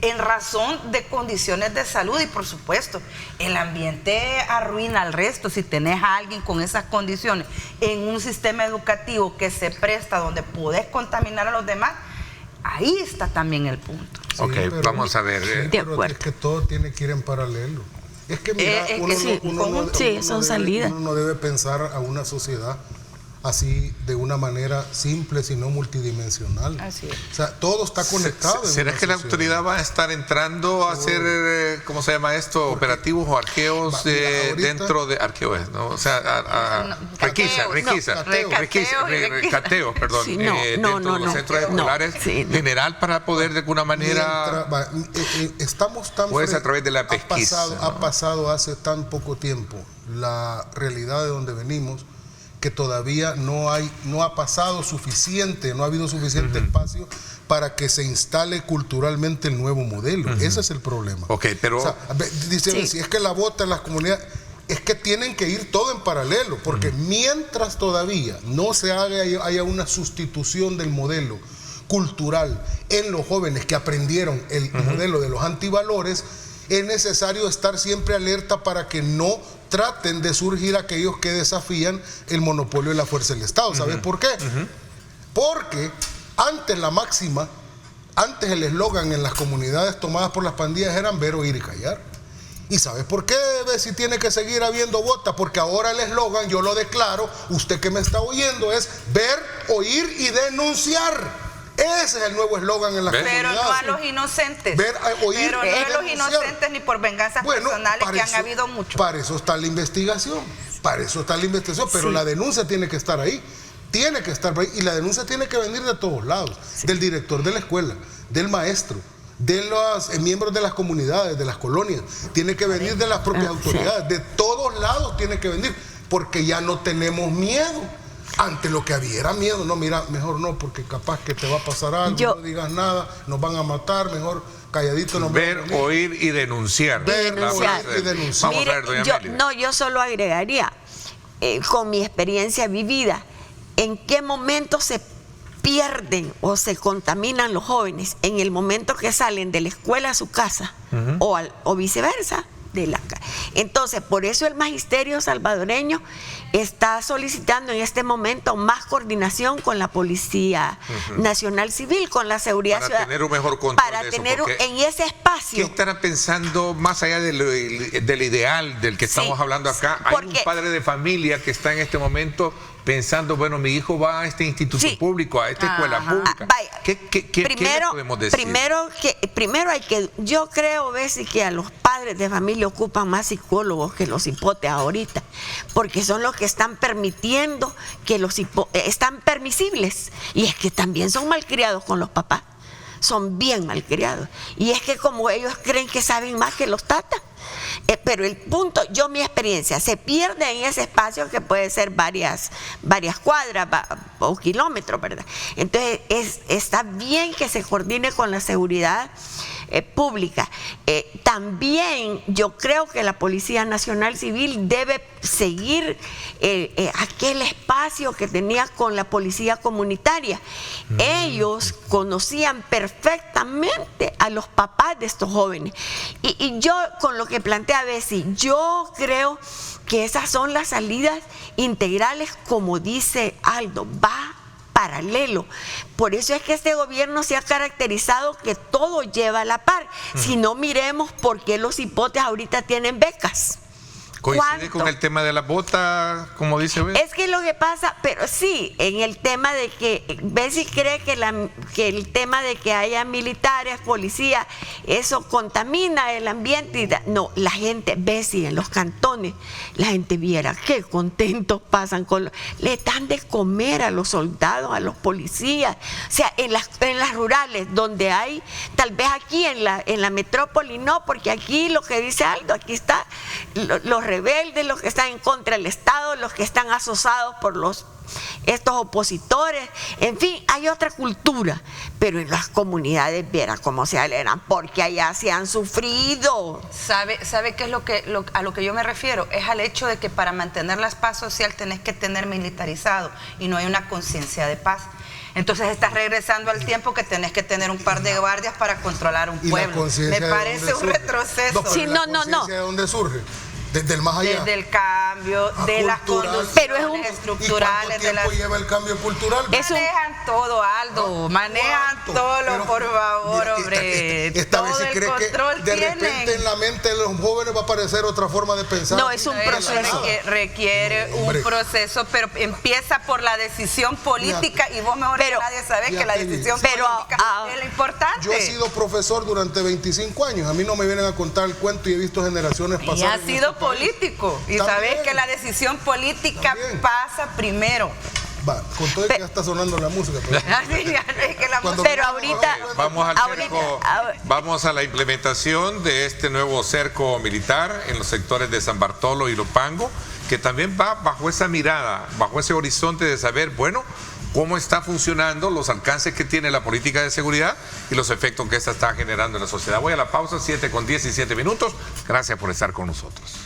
en razón de condiciones de salud. Y por supuesto, el ambiente arruina al resto. Si tenés a alguien con esas condiciones en un sistema educativo que se presta, donde podés contaminar a los demás, ahí está también el punto. Sí, vamos a ver. Pero es que todo tiene que ir en paralelo. Es que mira, uno no debe pensar a una sociedad así de una manera simple, sino multidimensional. Así es. O sea, todo está conectado. ¿Será que la autoridad va a estar entrando a hacer, ¿cómo se llama esto? Operativos o arqueos dentro de arqueos, ¿no? O sea, cateos, perdón, dentro de los centros escolares, general, para poder de alguna manera... estamos tan... Puede ser a través de la pesquisa. Ha pasado hace tan poco tiempo la realidad de donde venimos, que todavía no ha pasado suficiente, no ha habido suficiente espacio para que se instale culturalmente el nuevo modelo. Ese es el problema. Pero... O sea, si es que la bota en las comunidades, es que tienen que ir todo en paralelo, porque mientras todavía no se haya una sustitución del modelo cultural en los jóvenes que aprendieron el modelo de los antivalores, es necesario estar siempre alerta para que no traten de surgir aquellos que desafían el monopolio de la fuerza del Estado. ¿Sabes por qué? Porque antes el eslogan en las comunidades tomadas por las pandillas eran ver, oír y callar. ¿Y sabes por qué? Si tiene que seguir habiendo botas, porque ahora el eslogan, yo lo declaro, usted que me está oyendo, es ver, oír y denunciar. Ese es el nuevo eslogan en la comunidad. Pero no a los inocentes. Pero no a los inocentes ni por venganzas personales, que han habido mucho. Para eso está la investigación. Para eso está la investigación, pero Sí. la denuncia tiene que estar ahí. Tiene que estar ahí. Y la denuncia tiene que venir de todos lados. Del director de la escuela, del maestro, de los miembros de las comunidades, de las colonias. Tiene que venir de las propias autoridades. De todos lados tiene que venir. Porque ya no tenemos miedo. Antes lo que había era miedo. No, mira, mejor no, porque capaz que te va a pasar algo. No digas nada, nos van a matar. Mejor calladito nos Ver, oír y denunciar. Ver, denunciar. oír y denunciar. Vamos a ver, doña Amelia. Yo solo agregaría, con mi experiencia vivida, en qué momento se pierden o se contaminan los jóvenes, en el momento que salen de la escuela a su casa, o viceversa. Entonces, por eso el magisterio salvadoreño está solicitando en este momento más coordinación con la Policía Nacional Civil, con la seguridad Para tener un mejor control para de eso, tener porque en ese ¿qué espacio. estará pensando más allá del ideal del que estamos hablando acá? Hay un padre de familia que está en este momento pensando, bueno, mi hijo va a este instituto público, a esta escuela pública. Vaya, ¿Qué le podemos decir? Primero hay que, yo creo, Bessie, que a los padres de familia ocupan más psicólogos que los hipotes ahorita, porque son los que están permitiendo que están permisibles, y es que también son malcriados con los papás, son bien malcriados, y es que como ellos creen que saben más que los tatas. Pero el punto, mi experiencia, se pierde en ese espacio que puede ser varias cuadras o kilómetros, ¿verdad? Entonces, está bien que se coordine con la seguridad pública. También yo creo que la Policía Nacional Civil debe seguir aquel espacio que tenía con la policía comunitaria. Ellos conocían perfectamente a los papás de estos jóvenes. Y yo, con lo que plantea Bessie, yo creo que esas son las salidas integrales, como dice Aldo, va paralelo. Por eso es que este gobierno se ha caracterizado que todo lleva a la par. Si no, miremos por qué los hipotes ahorita tienen becas. ¿Coincide con el tema de la bota, como dice Bessie? Es que lo que pasa, pero sí, en el tema de que Bessie cree que el tema de que haya militares, policías, eso contamina el ambiente. No, la gente, Bessie, en los cantones, la gente viera qué contentos pasan le dan de comer a los soldados, a los policías. O sea, en las rurales, donde hay, tal vez aquí en la metrópoli no, porque aquí lo que dice Aldo, aquí está los rebeldes, los que están en contra del Estado, los que están asosados por estos opositores, en fin, hay otra cultura, pero en las comunidades viera cómo se alegran, porque allá se han sufrido. ¿Sabe qué es a lo que yo me refiero? Es al hecho de que para mantener la paz social tenés que tener militarizado y no hay una conciencia de paz. Entonces estás regresando al tiempo que tenés que tener un par de guardias para controlar un pueblo. Me parece un retroceso. Sí, no. ¿De dónde surge? Desde el más allá. Desde el cambio, de las conducciones pero es estructurales. ¿Y cuánto tiempo lleva el cambio cultural? Manejan todo, Aldo. Manejan todo, por favor, hombre. Esta vez todo se el cree control que de tienen. repente en la mente de los jóvenes va a aparecer otra forma de pensar. No, es un proceso. Requiere un proceso, pero empieza por la decisión política y vos mejor que nadie sabés que la decisión política es lo importante. Yo he sido profesor durante 25 años. A mí no me vienen a contar el cuento y he visto generaciones pasar. Y has sido político y sabés que la decisión política pasa primero. Va, con todo el que ya está sonando la música. Pero ahorita vamos a la implementación de este nuevo cerco militar en los sectores de San Bartolo y Lopango, que también va bajo esa mirada, bajo ese horizonte de saber, bueno, cómo está funcionando, los alcances que tiene la política de seguridad y los efectos que esta está generando en la sociedad. Voy a la pausa, 7:17. Gracias por estar con nosotros.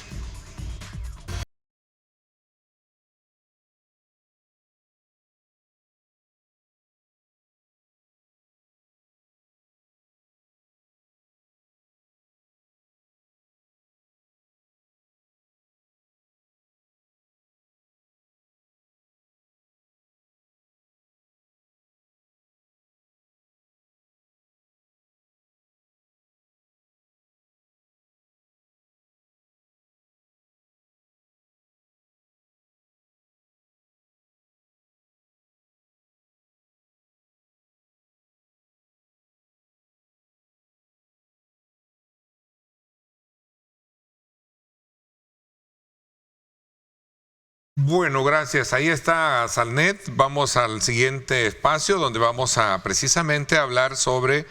Bueno, gracias. Ahí está Salnet. Vamos al siguiente espacio donde vamos a precisamente hablar sobre,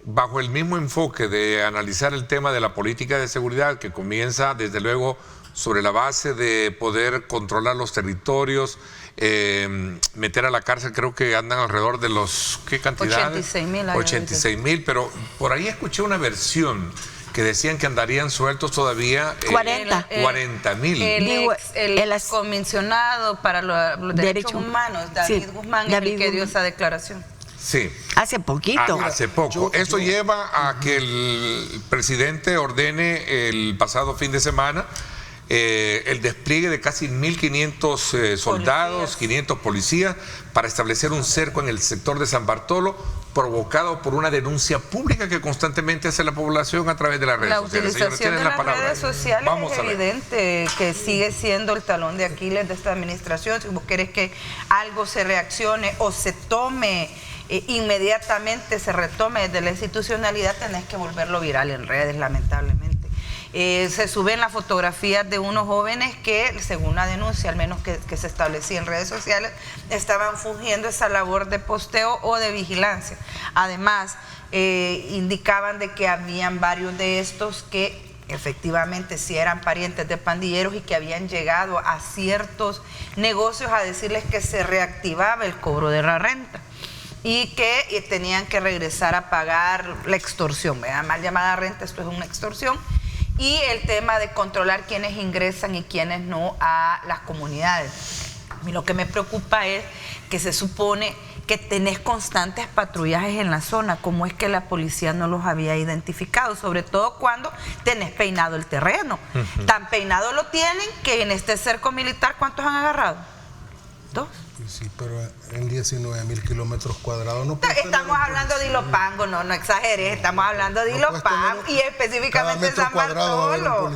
bajo el mismo enfoque de analizar el tema de la política de seguridad, que comienza desde luego sobre la base de poder controlar los territorios, meter a la cárcel, creo que andan alrededor de los, ¿qué cantidad? 86,000, pero por ahí escuché una versión que decían que andarían sueltos todavía 40,000. El comisionado para los derechos humanos, David Guzmán, es el que dio esa declaración. Sí. Hace poquito. Hace poco. Esto lleva a que el presidente ordene el pasado fin de semana el despliegue de casi 1.500 soldados, 500 policías, para establecer un cerco en el sector de San Bartolo, provocado por una denuncia pública que constantemente hace la población a través de las redes sociales. La utilización de las redes sociales es evidente que sigue siendo el talón de Aquiles de esta administración. Si vos querés que algo se reaccione o se tome inmediatamente, se retome desde la institucionalidad, tenés que volverlo viral en redes, lamentablemente. Se suben las fotografías de unos jóvenes que, según la denuncia, al menos que se establecía en redes sociales, estaban fungiendo esa labor de posteo o de vigilancia. Además, indicaban de que habían varios de estos que efectivamente sí eran parientes de pandilleros y que habían llegado a ciertos negocios a decirles que se reactivaba el cobro de la renta y que tenían que regresar a pagar la extorsión, ¿verdad? Mal llamada renta, esto es una extorsión. Y el tema de controlar quiénes ingresan y quiénes no a las comunidades. A mí lo que me preocupa es que se supone que tenés constantes patrullajes en la zona. ¿Cómo es que la policía no los había identificado? Sobre todo cuando tenés peinado el terreno. Tan peinado lo tienen que en este cerco militar, ¿cuántos han agarrado? 2. Sí, pero en 19,000 kilómetros cuadrados no puede. Estamos hablando de Ilopango, no exageres, estamos hablando de Ilopango y específicamente de San Bartolo.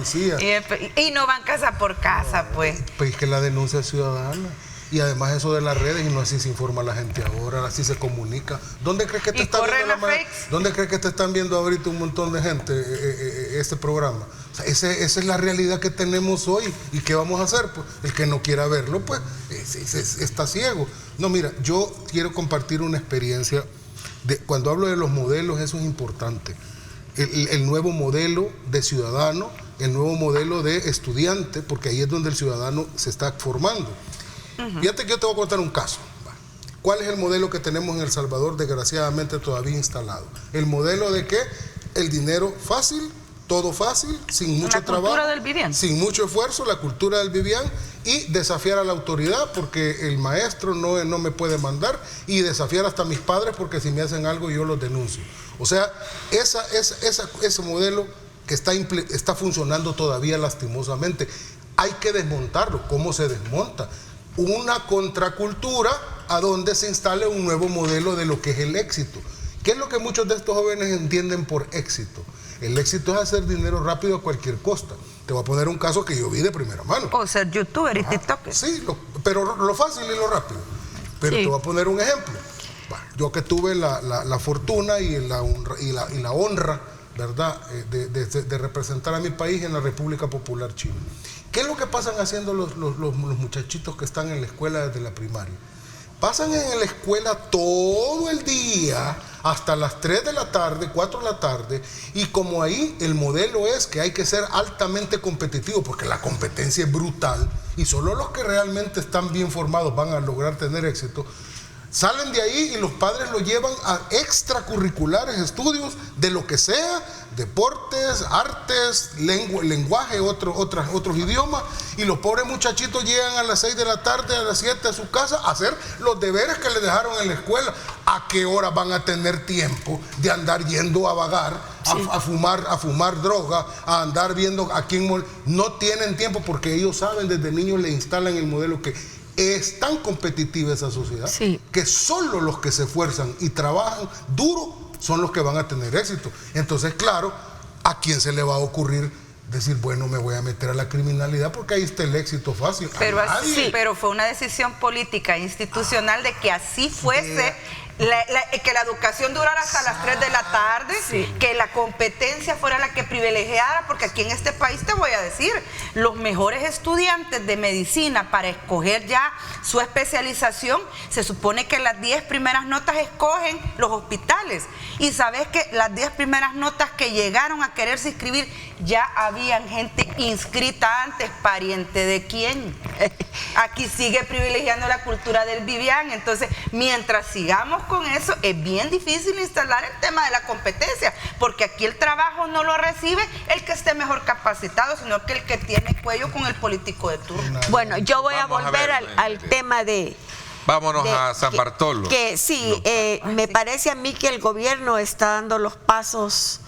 Y no van casa por casa, pues. Pues es que la denuncia es ciudadana. Y además eso de las redes, y no así se informa la gente ahora, así se comunica. ¿Dónde crees que te están viendo ¿Dónde crees que te están viendo ahorita un montón de gente este programa? O sea, esa es la realidad que tenemos hoy. ¿Y qué vamos a hacer? Pues el que no quiera verlo, pues está ciego. No, mira, yo quiero compartir una experiencia. Cuando hablo de los modelos, eso es importante. El nuevo modelo de ciudadano, el nuevo modelo de estudiante, porque ahí es donde el ciudadano se está formando. Fíjate que yo te voy a contar un caso. ¿Cuál es el modelo que tenemos en El Salvador, desgraciadamente todavía instalado? El modelo de que el dinero fácil, todo fácil, sin mucho trabajo, sin mucho esfuerzo, la cultura del vivian, y desafiar a la autoridad porque el maestro no me puede mandar, y desafiar hasta a mis padres porque si me hacen algo yo los denuncio. O sea, ese modelo que está funcionando todavía lastimosamente. Hay que desmontarlo. ¿Cómo se desmonta? Una contracultura a donde se instale un nuevo modelo de lo que es el éxito. ¿Qué es lo que muchos de estos jóvenes entienden por éxito? El éxito es hacer dinero rápido a cualquier costa. Te voy a poner un caso que yo vi de primera mano. O ser youtuber y tiktoker. Sí, pero lo fácil y lo rápido. Pero sí. Te voy a poner un ejemplo. Yo que tuve la fortuna y la honra, ¿verdad?, de representar a mi país en la República Popular China. ¿Qué es lo que pasan haciendo los muchachitos que están en la escuela desde la primaria? Pasan en la escuela todo el día, hasta las 3 de la tarde, 4 de la tarde, y como ahí el modelo es que hay que ser altamente competitivo, porque la competencia es brutal, y solo los que realmente están bien formados van a lograr tener éxito. Salen de ahí y los padres lo llevan a extracurriculares, estudios de lo que sea, deportes, artes, lenguaje, otros idiomas, y los pobres muchachitos llegan a las 6 de la tarde, a las 7 a su casa a hacer los deberes que les dejaron en la escuela. ¿A qué hora van a tener tiempo de andar yendo a vagar, a fumar droga, a andar viendo a quién? No tienen tiempo porque ellos saben, desde niños le instalan el modelo que es tan competitiva esa sociedad, que solo los que se esfuerzan y trabajan duro son los que van a tener éxito. Entonces, claro, ¿a quién se le va a ocurrir decir, bueno, me voy a meter a la criminalidad porque ahí está el éxito fácil? Pero fue una decisión política, institucional, de que así fuese que la educación durara hasta las 3 de la tarde, que la competencia fuera la que privilegiara, porque aquí en este país te voy a decir, los mejores estudiantes de medicina para escoger ya su especialización, se supone que las 10 primeras notas escogen los hospitales, y sabes que las 10 primeras notas que llegaron a quererse inscribir, ya habían gente inscrita antes, pariente de quién. Aquí sigue privilegiando la cultura del Vivian. Entonces, mientras sigamos con eso, es bien difícil instalar el tema de la competencia, porque aquí el trabajo no lo recibe el que esté mejor capacitado, sino que el que tiene cuello con el político de turno. Bueno, yo voy a volver al tema de... Vámonos a San Bartolo. Que sí, me parece a mí que el gobierno está dando los pasos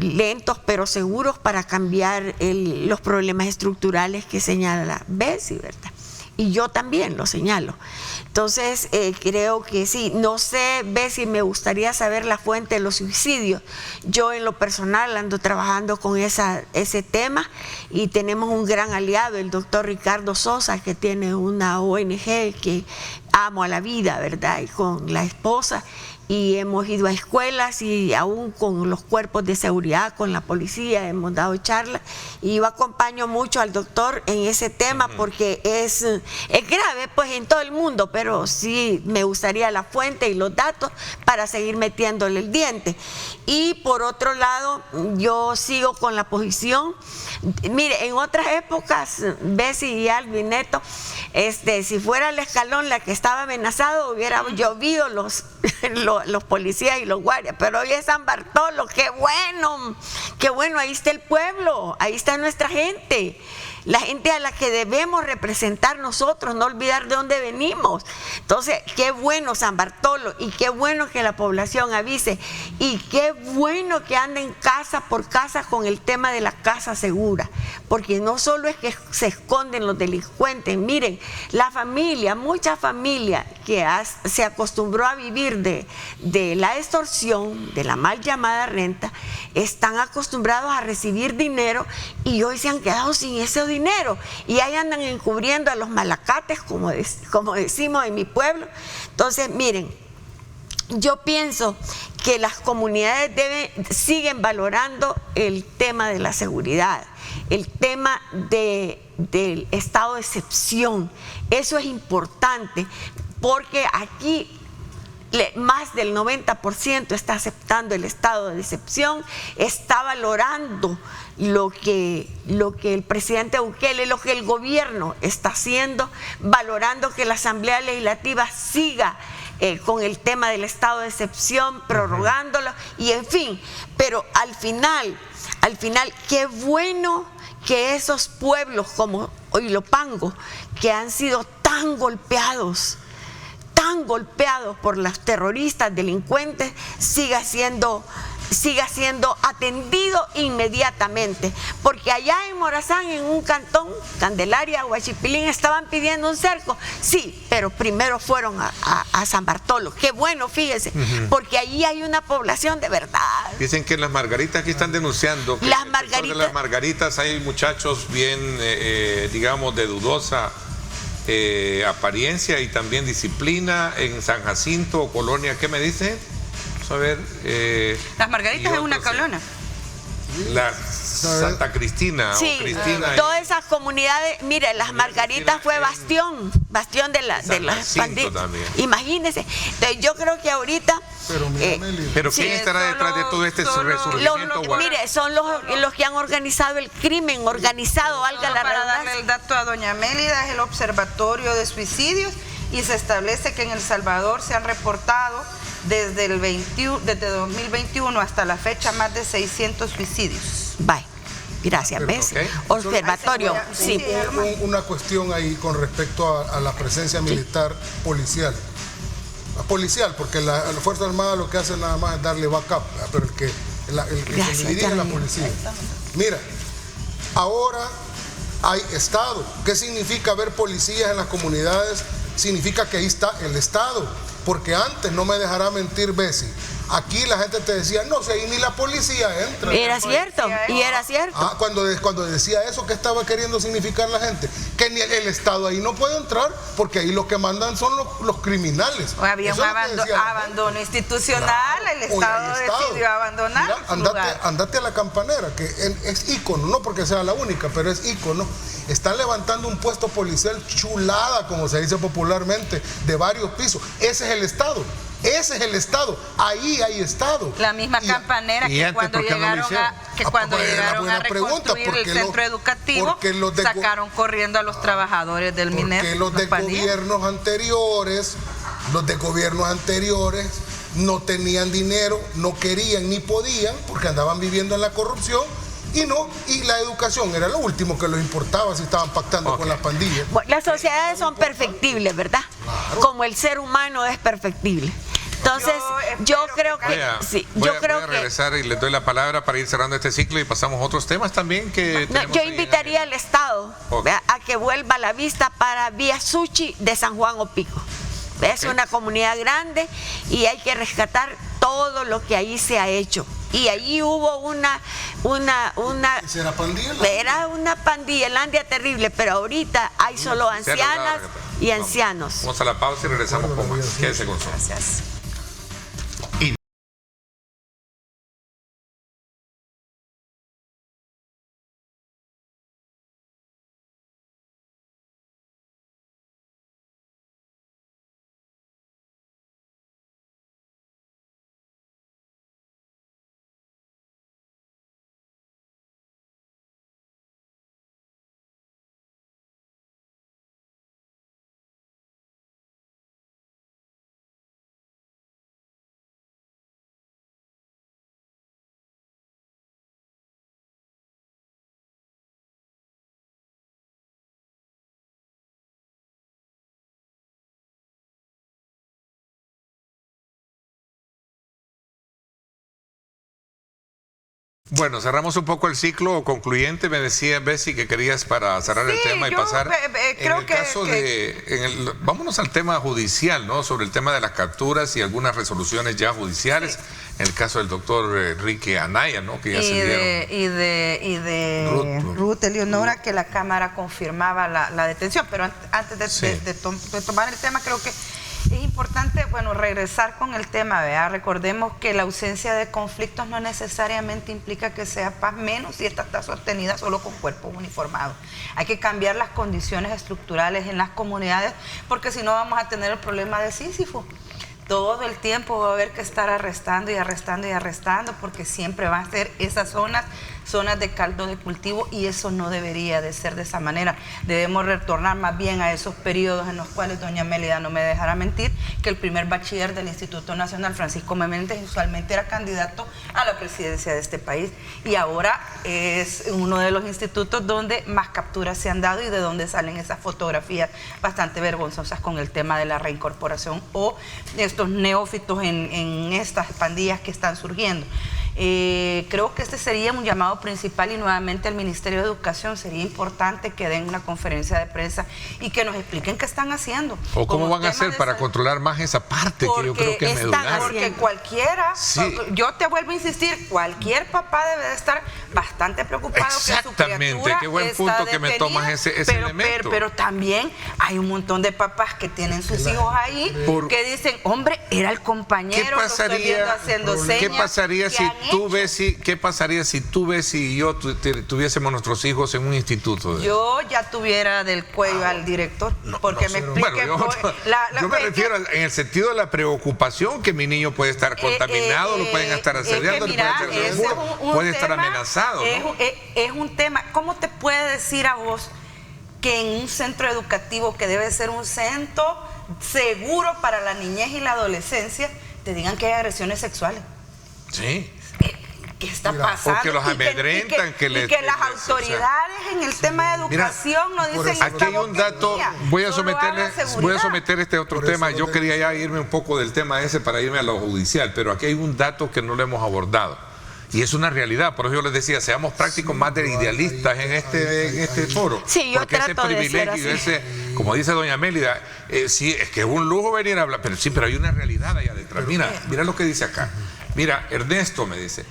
lentos pero seguros para cambiar los problemas estructurales que señala Bessie, ¿verdad? Y yo también lo señalo. Entonces, creo que sí. No sé, Bessie, me gustaría saber la fuente de los suicidios. Yo en lo personal ando trabajando con ese tema y tenemos un gran aliado, el doctor Ricardo Sosa, que tiene una ONG que Amo a la Vida, ¿verdad? Y con la esposa. Y hemos ido a escuelas y aún con los cuerpos de seguridad, con la policía, hemos dado charlas. Y yo acompaño mucho al doctor en ese tema porque es grave pues en todo el mundo, pero sí me gustaría la fuente y los datos para seguir metiéndole el diente. Y por otro lado, yo sigo con la posición. Mire, en otras épocas, Bessie y Alvin Neto, si fuera el Escalón la que estaba amenazado, hubiera llovido los policías y los guardias, pero hoy es San Bartolo. Qué bueno, ahí está el pueblo, ahí está nuestra gente, la gente a la que debemos representar nosotros, no olvidar de dónde venimos. Entonces, qué bueno San Bartolo, y qué bueno que la población avise, y qué bueno que anden casa por casa con el tema de la casa segura, porque no solo es que se esconden los delincuentes. Miren, la familia, mucha familia que se acostumbró a vivir de la extorsión, de la mal llamada renta, están acostumbrados a recibir dinero y hoy se han quedado sin ese dinero y ahí andan encubriendo a los malacates, como decimos en mi pueblo. Entonces, miren, yo pienso que las comunidades siguen valorando el tema de la seguridad, el tema del estado de excepción. Eso es importante porque aquí más del 90% está aceptando el estado de excepción, está valorando lo que el presidente Bukele, lo que el gobierno está haciendo, valorando que la Asamblea Legislativa siga con el tema del estado de excepción, prorrogándolo, y en fin. Pero al final, qué bueno que esos pueblos como Oilopango, que han sido tan golpeados por los terroristas, delincuentes, siga siendo atendido inmediatamente, porque allá en Morazán, en un cantón, Candelaria, Huachipilín, estaban pidiendo un cerco, sí, pero primero fueron a San Bartolo. Qué bueno, fíjese, porque allí hay una población de verdad. Dicen que en Las Margaritas aquí están denunciando que Las en el sector de Las Margaritas hay muchachos bien, digamos, de dudosa apariencia y también disciplina. En San Jacinto o Colonia, ¿qué me dice? Vamos a ver. Las Margaritas es una colonia. La Santa Cristina. Sí, o Cristina todas esas comunidades. Mire, Las Margaritas fue bastión de las pandillas. Imagínense. Entonces, yo creo que ahorita. Pero ¿quién estará detrás de todo este resurgimiento? Mire, son los que han organizado el crimen organizado, valga la redundancia. Para darle el dato a doña Mélida, es el Observatorio de Suicidios, y se establece que en El Salvador se han reportado desde 2021 hasta la fecha más de 600 suicidios. Bye. Gracias, ¿ves? Okay. Observatorio, sí. Una cuestión ahí con respecto a la presencia militar policial, porque la Fuerza Armada lo que hace nada más es darle backup, pero el que se dirige a la policía. Mira, ahora hay Estado. ¿Qué significa ver policías en las comunidades? Significa que ahí está el Estado, porque antes, no me dejará mentir Bessie, Aquí la gente te decía, no sé, y ni la policía entra. Era cierto, y era cierto. Cuando decía eso, ¿qué estaba queriendo significar la gente? Que ni el Estado ahí no puede entrar, porque ahí los que mandan son los criminales. O había un abandono institucional, el Estado decidió abandonar. Mira, andate a la Campanera, que es ícono, no porque sea la única, pero es ícono. Están levantando un puesto policial chulada, como se dice popularmente, de varios pisos. Ese es el Estado. Ese es el Estado. Ahí hay Estado. La misma Campanera que cuando llegaron a reconstruir el centro educativo, sacaron corriendo a los trabajadores del minero. Porque los de gobiernos anteriores no tenían dinero, no querían ni podían, porque andaban viviendo en la corrupción. Y la educación era lo último que les importaba si estaban pactando con las pandillas. Las sociedades son perfectibles, ¿verdad? Claro. Como el ser humano es perfectible. Entonces, yo creo que... Voy a regresar y les doy la palabra para ir cerrando este ciclo y pasamos a otros temas también que... yo invitaría al Estado a que vuelva la vista para Vía Suchi de San Juan Opico. Es una comunidad grande y hay que rescatar todo lo que ahí se ha hecho. Y allí hubo una ¿Será pandilla? Era una pandillandia terrible, pero ahorita hay solo ancianas y ancianos. Vamos a la pausa y regresamos con más. Quédese con nosotros. Gracias. Bueno, cerramos un poco el ciclo concluyente. Me decía Bessie que querías para cerrar el tema y pasar. Vámonos al tema judicial, ¿no? Sobre el tema de las capturas y algunas resoluciones ya judiciales. Sí. En el caso del doctor Enrique Anaya, ¿no? Que ya se dieron. Y de Ruth Eleonora, que la Cámara confirmaba la detención. Pero antes de tomar el tema, creo que es importante, regresar con el tema, ¿verdad? Recordemos que la ausencia de conflictos no necesariamente implica que sea paz, menos si esta está sostenida solo con cuerpos uniformados. Hay que cambiar las condiciones estructurales en las comunidades, porque si no vamos a tener el problema de Sísifo. Todo el tiempo va a haber que estar arrestando y arrestando y arrestando, porque siempre van a ser esas zonas de caldo de cultivo, y eso no debería de ser de esa manera. Debemos retornar más bien a esos periodos en los cuales doña Mélida no me dejará mentir, que el primer bachiller del Instituto Nacional, Francisco Meméndez, usualmente era candidato a la presidencia de este país, y ahora es uno de los institutos donde más capturas se han dado y de donde salen esas fotografías bastante vergonzosas con el tema de la reincorporación o estos neófitos en estas pandillas que están surgiendo. Creo que este sería un llamado principal, y nuevamente el Ministerio de Educación sería importante que den una conferencia de prensa y que nos expliquen qué están haciendo. O cómo van a hacer para controlar más esa parte, que yo creo que es medular. Porque cualquiera, yo te vuelvo a insistir, cualquier papá debe de estar bastante preocupado. Exactamente, qué buen punto que me tomas ese elemento. Pero también hay un montón de papás que tienen sus hijos ahí que dicen, hombre, era el compañero, lo estoy viendo haciendo señas. ¿Qué pasaría si tú ves y yo tuviésemos nuestros hijos en un instituto? Yo ya tuviera del cuello al director, porque me explique. Yo me refiero en el sentido de la preocupación, que mi niño puede estar contaminado, lo pueden estar asediando, puede estar amenazado, ¿no? Es un tema. ¿Cómo te puede decir a vos que en un centro educativo que debe ser un centro seguro para la niñez y la adolescencia te digan que hay agresiones sexuales? Sí. ¿Qué está pasando? O que los amedrentan, que las autoridades en el tema de educación no dicen. Aquí hay un dato, voy a someter este otro tema. Yo quería ya irme un poco del tema ese para irme a lo judicial, pero aquí hay un dato que no lo hemos abordado. Y es una realidad, por eso yo les decía, seamos prácticos más de idealistas en este foro. Sí, yo porque ese privilegio, como dice doña Mélida, sí, es que es un lujo venir a hablar, pero hay una realidad allá detrás. Mira lo que dice acá. Mira, Ernesto me dice,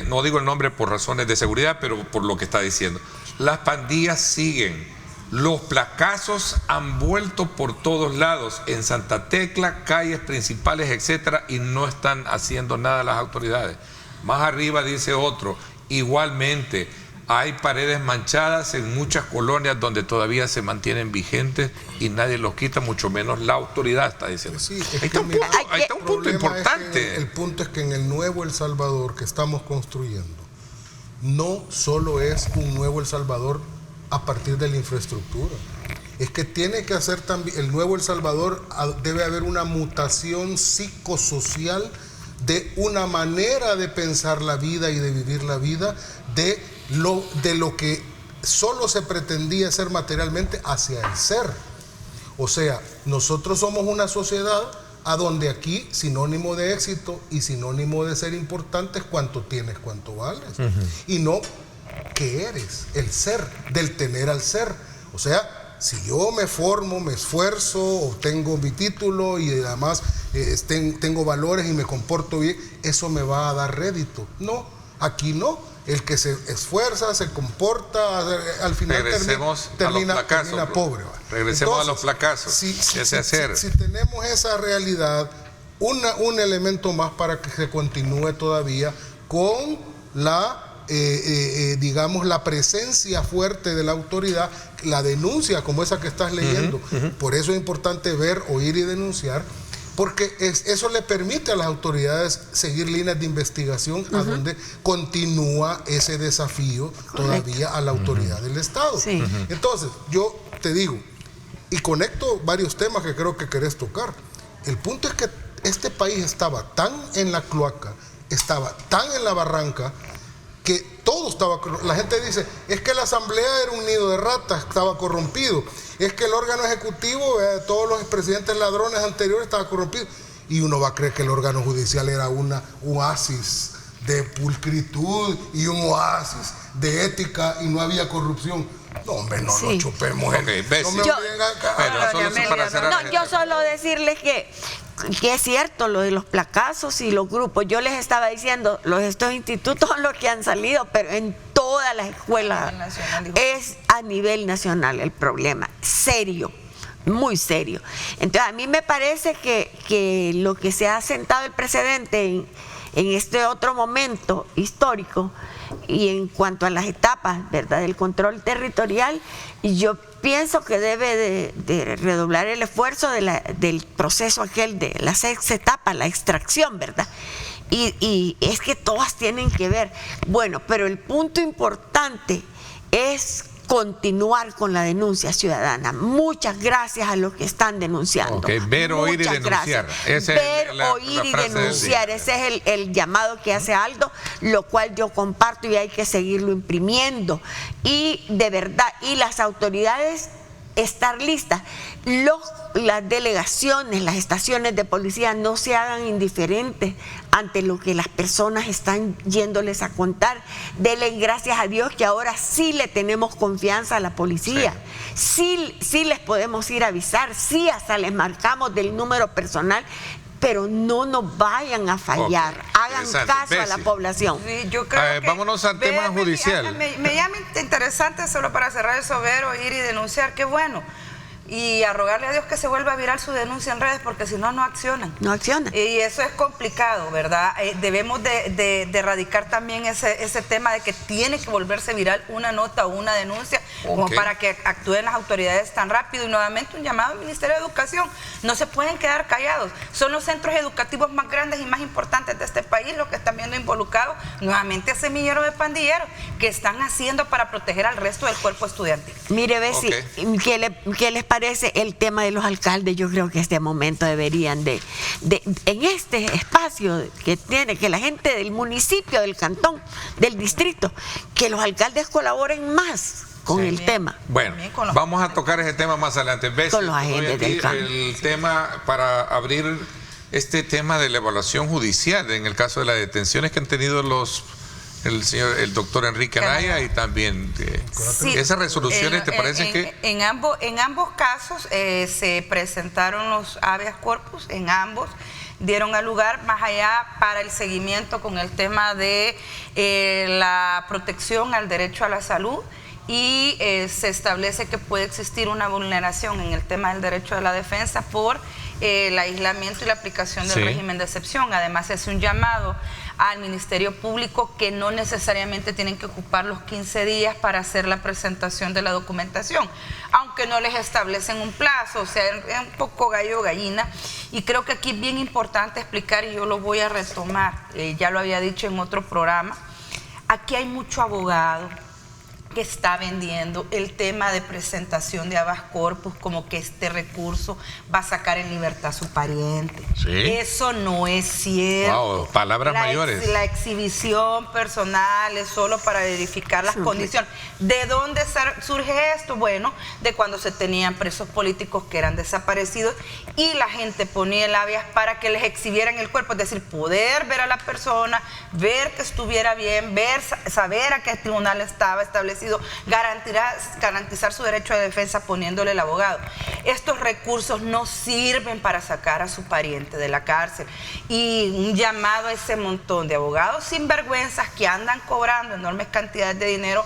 no digo el nombre por razones de seguridad, pero por lo que está diciendo. Las pandillas siguen. Los placazos han vuelto por todos lados, en Santa Tecla, calles principales, etcétera, y no están haciendo nada las autoridades. Más arriba dice otro, igualmente, hay paredes manchadas en muchas colonias donde todavía se mantienen vigentes y nadie los quita, mucho menos la autoridad, está diciendo. Sí, ahí está un punto importante. El punto es que en el nuevo El Salvador que estamos construyendo, no solo es un nuevo El Salvador a partir de la infraestructura, es que tiene que hacer también, el nuevo El Salvador debe haber una mutación psicosocial de una manera de pensar la vida y de vivir la vida, de lo que solo se pretendía ser materialmente hacia el ser. O sea, nosotros somos una sociedad a donde aquí sinónimo de éxito y sinónimo de ser importante es cuánto tienes, cuánto vales. Y no qué eres, el ser, del tener al ser. O sea, si yo me formo, me esfuerzo, obtengo mi título y además tengo valores y me comporto bien, eso me va a dar rédito. No, aquí no. El que se esfuerza, se comporta, al final termina pobre. Regresemos a los placazos. Si tenemos esa realidad, un elemento más para que se continúe todavía con la digamos, la presencia fuerte de la autoridad, la denuncia como esa que estás leyendo. Por eso es importante ver, oír y denunciar, porque eso le permite a las autoridades seguir líneas de investigación a donde continúa ese desafío todavía a la autoridad del Estado. Sí. Entonces, yo te digo, y conecto varios temas que creo que querés tocar. El punto es que este país estaba tan en la cloaca, estaba tan en la barranca, que todo estaba, la gente dice, es que la asamblea era un nido de ratas, estaba corrompido, es que el órgano ejecutivo, todos los presidentes ladrones anteriores estaba corrompido, y uno va a creer que el órgano judicial era un oasis de pulcritud y un oasis de ética y no había corrupción. No, hombre, no nos chupemos. Yo solo decirles que es cierto lo de los placazos y los grupos. Yo les estaba diciendo, estos institutos son los que han salido, pero en todas las escuelas es a nivel nacional el problema, serio, muy serio. Entonces a mí me parece que lo que se ha sentado el precedente en este otro momento histórico y en cuanto a las etapas, ¿verdad?, del control territorial, yo pienso que debe de redoblar el esfuerzo del proceso aquel de la sexta etapa, la extracción, ¿verdad? Y es que todas tienen que ver. Bueno, pero el punto importante es continuar con la denuncia ciudadana. Muchas gracias a los que están denunciando. Ver, oír y denunciar. Ver, oír y denunciar. Ese es el llamado que hace Aldo, lo cual yo comparto y hay que seguirlo imprimiendo. Y de verdad, y las autoridades estar listas. Las delegaciones, las estaciones de policía no se hagan indiferentes ante lo que las personas están yéndoles a contar. Denle gracias a Dios que ahora sí le tenemos confianza a la policía. Sí les podemos ir a avisar, sí hasta les marcamos del número personal, pero no nos vayan a fallar. Hagan caso a la población. Sí, yo creo que vámonos al tema judicial. Me llama interesante, solo para cerrar eso, ver, oír y denunciar, qué bueno. Y a rogarle a Dios que se vuelva viral su denuncia en redes, porque si no, no accionan. No accionan. Y eso es complicado, ¿verdad? Debemos de erradicar también ese tema de que tiene que volverse viral una nota o una denuncia, como para que actúen las autoridades tan rápido. Y nuevamente un llamado al Ministerio de Educación. No se pueden quedar callados. Son los centros educativos más grandes y más importantes de este país los que están viendo involucrados nuevamente a semilleros de pandilleros que están haciendo para proteger al resto del cuerpo estudiantil. Mire, Bessie, ¿qué les parece el tema de los alcaldes? Yo creo que este momento deberían en este espacio que la gente del municipio, del cantón, del distrito, que los alcaldes colaboren más con el tema. Bueno, vamos a tocar ese tema más adelante. Bessie, con los agentes del cantón. El tema para abrir este tema de la evaluación judicial en el caso de las detenciones que han tenido el doctor Enrique Anaya y también esas resoluciones, ¿te parece que? En ambos casos se presentaron los habeas corpus, en ambos. dieron al lugar, más allá para el seguimiento con el tema de la protección al derecho a la salud, y se establece que puede existir una vulneración en el tema del derecho a la defensa por el aislamiento y la aplicación del régimen de excepción. Además, es un llamado al Ministerio Público que no necesariamente tienen que ocupar los 15 días para hacer la presentación de la documentación, aunque no les establecen un plazo. O sea, es un poco gallo gallina, y creo que aquí es bien importante explicar, y yo lo voy a retomar, ya lo había dicho en otro programa. Aquí hay mucho abogado que está vendiendo el tema de presentación de habeas corpus como que este recurso va a sacar en libertad a su pariente. ¿Sí? Eso no es cierto. Wow, palabras mayores. La exhibición personal es solo para verificar las condiciones. ¿De dónde surge esto? Bueno, de cuando se tenían presos políticos que eran desaparecidos y la gente ponía el habeas para que les exhibieran el cuerpo, es decir, poder ver a la persona, ver que estuviera bien, saber a qué tribunal estaba establecido, garantizar su derecho de defensa poniéndole el abogado. Estos recursos no sirven para sacar a su pariente de la cárcel, y un llamado a ese montón de abogados sinvergüenzas que andan cobrando enormes cantidades de dinero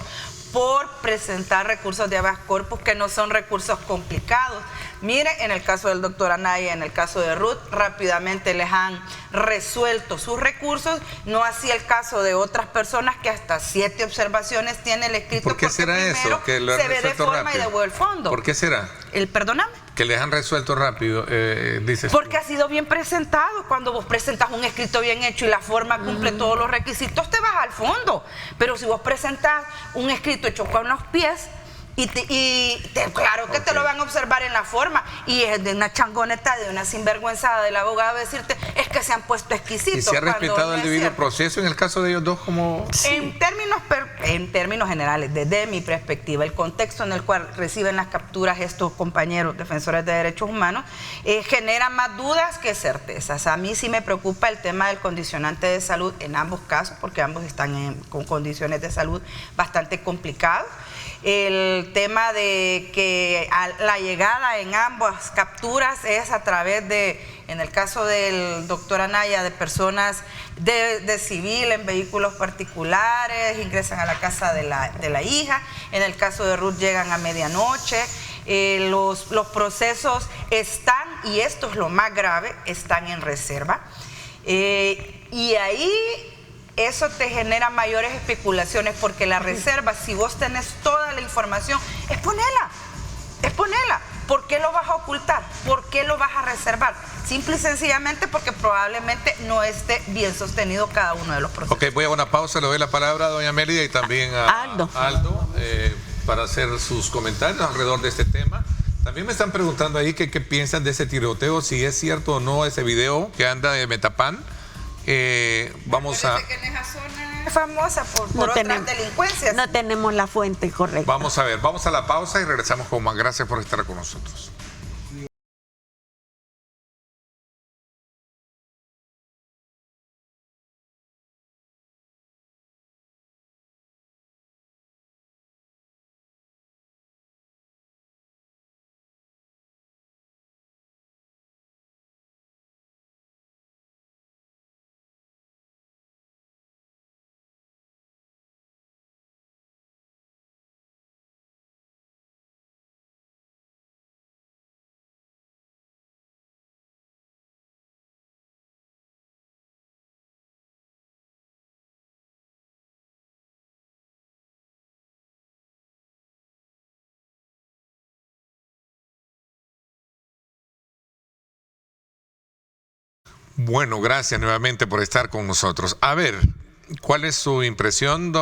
por presentar recursos de habeas corpus que no son recursos complicados. Miren, en el caso del doctor Anaya, en el caso de Ruth, rápidamente les han resuelto sus recursos, no así el caso de otras personas que hasta 7 observaciones tiene el escrito. ¿Por qué será eso? Que lo han se ve de forma rápido y devuelve el fondo. ¿Por qué será? Perdóname. Que les han resuelto rápido, dices. Porque ha sido bien presentado. Cuando vos presentas un escrito bien hecho y la forma cumple todos los requisitos, te vas al fondo. Pero si vos presentás un escrito hecho con los pies, claro que te lo van a observar en la forma, y es de una changoneta, de una sinvergüenzada del abogado decirte es que se han puesto exquisitos. ¿Y se ha respetado el debido proceso en el caso de ellos dos? Como en términos generales, desde mi perspectiva, el contexto en el cual reciben las capturas estos compañeros defensores de derechos humanos genera más dudas que certezas. A mí sí me preocupa el tema del condicionante de salud en ambos casos, porque ambos están con condiciones de salud bastante complicadas. El tema de que la llegada en ambas capturas es a través de, en el caso del doctor Anaya, de personas de civil en vehículos particulares, ingresan a la casa de la hija. En el caso de Ruth llegan a medianoche. Los procesos están, y esto es lo más grave, están en reserva. Y ahí eso te genera mayores especulaciones, porque la reserva, si vos tenés toda la información, exponela. ¿Por qué lo vas a ocultar? ¿Por qué lo vas a reservar? Simple y sencillamente porque probablemente no esté bien sostenido cada uno de los procesos. Ok, voy a una pausa, le doy la palabra a doña Mélida y también a Aldo para hacer sus comentarios alrededor de este tema. También me están preguntando ahí qué piensan de ese tiroteo, si es cierto o no ese video que anda de Metapán. Vamos a... que en esa zona es famosa por otras delincuencias. No tenemos la fuente correcta. Vamos a ver, vamos a la pausa y regresamos con más. Gracias por estar con nosotros. Bueno, gracias nuevamente por estar con nosotros. A ver, ¿cuál es su impresión,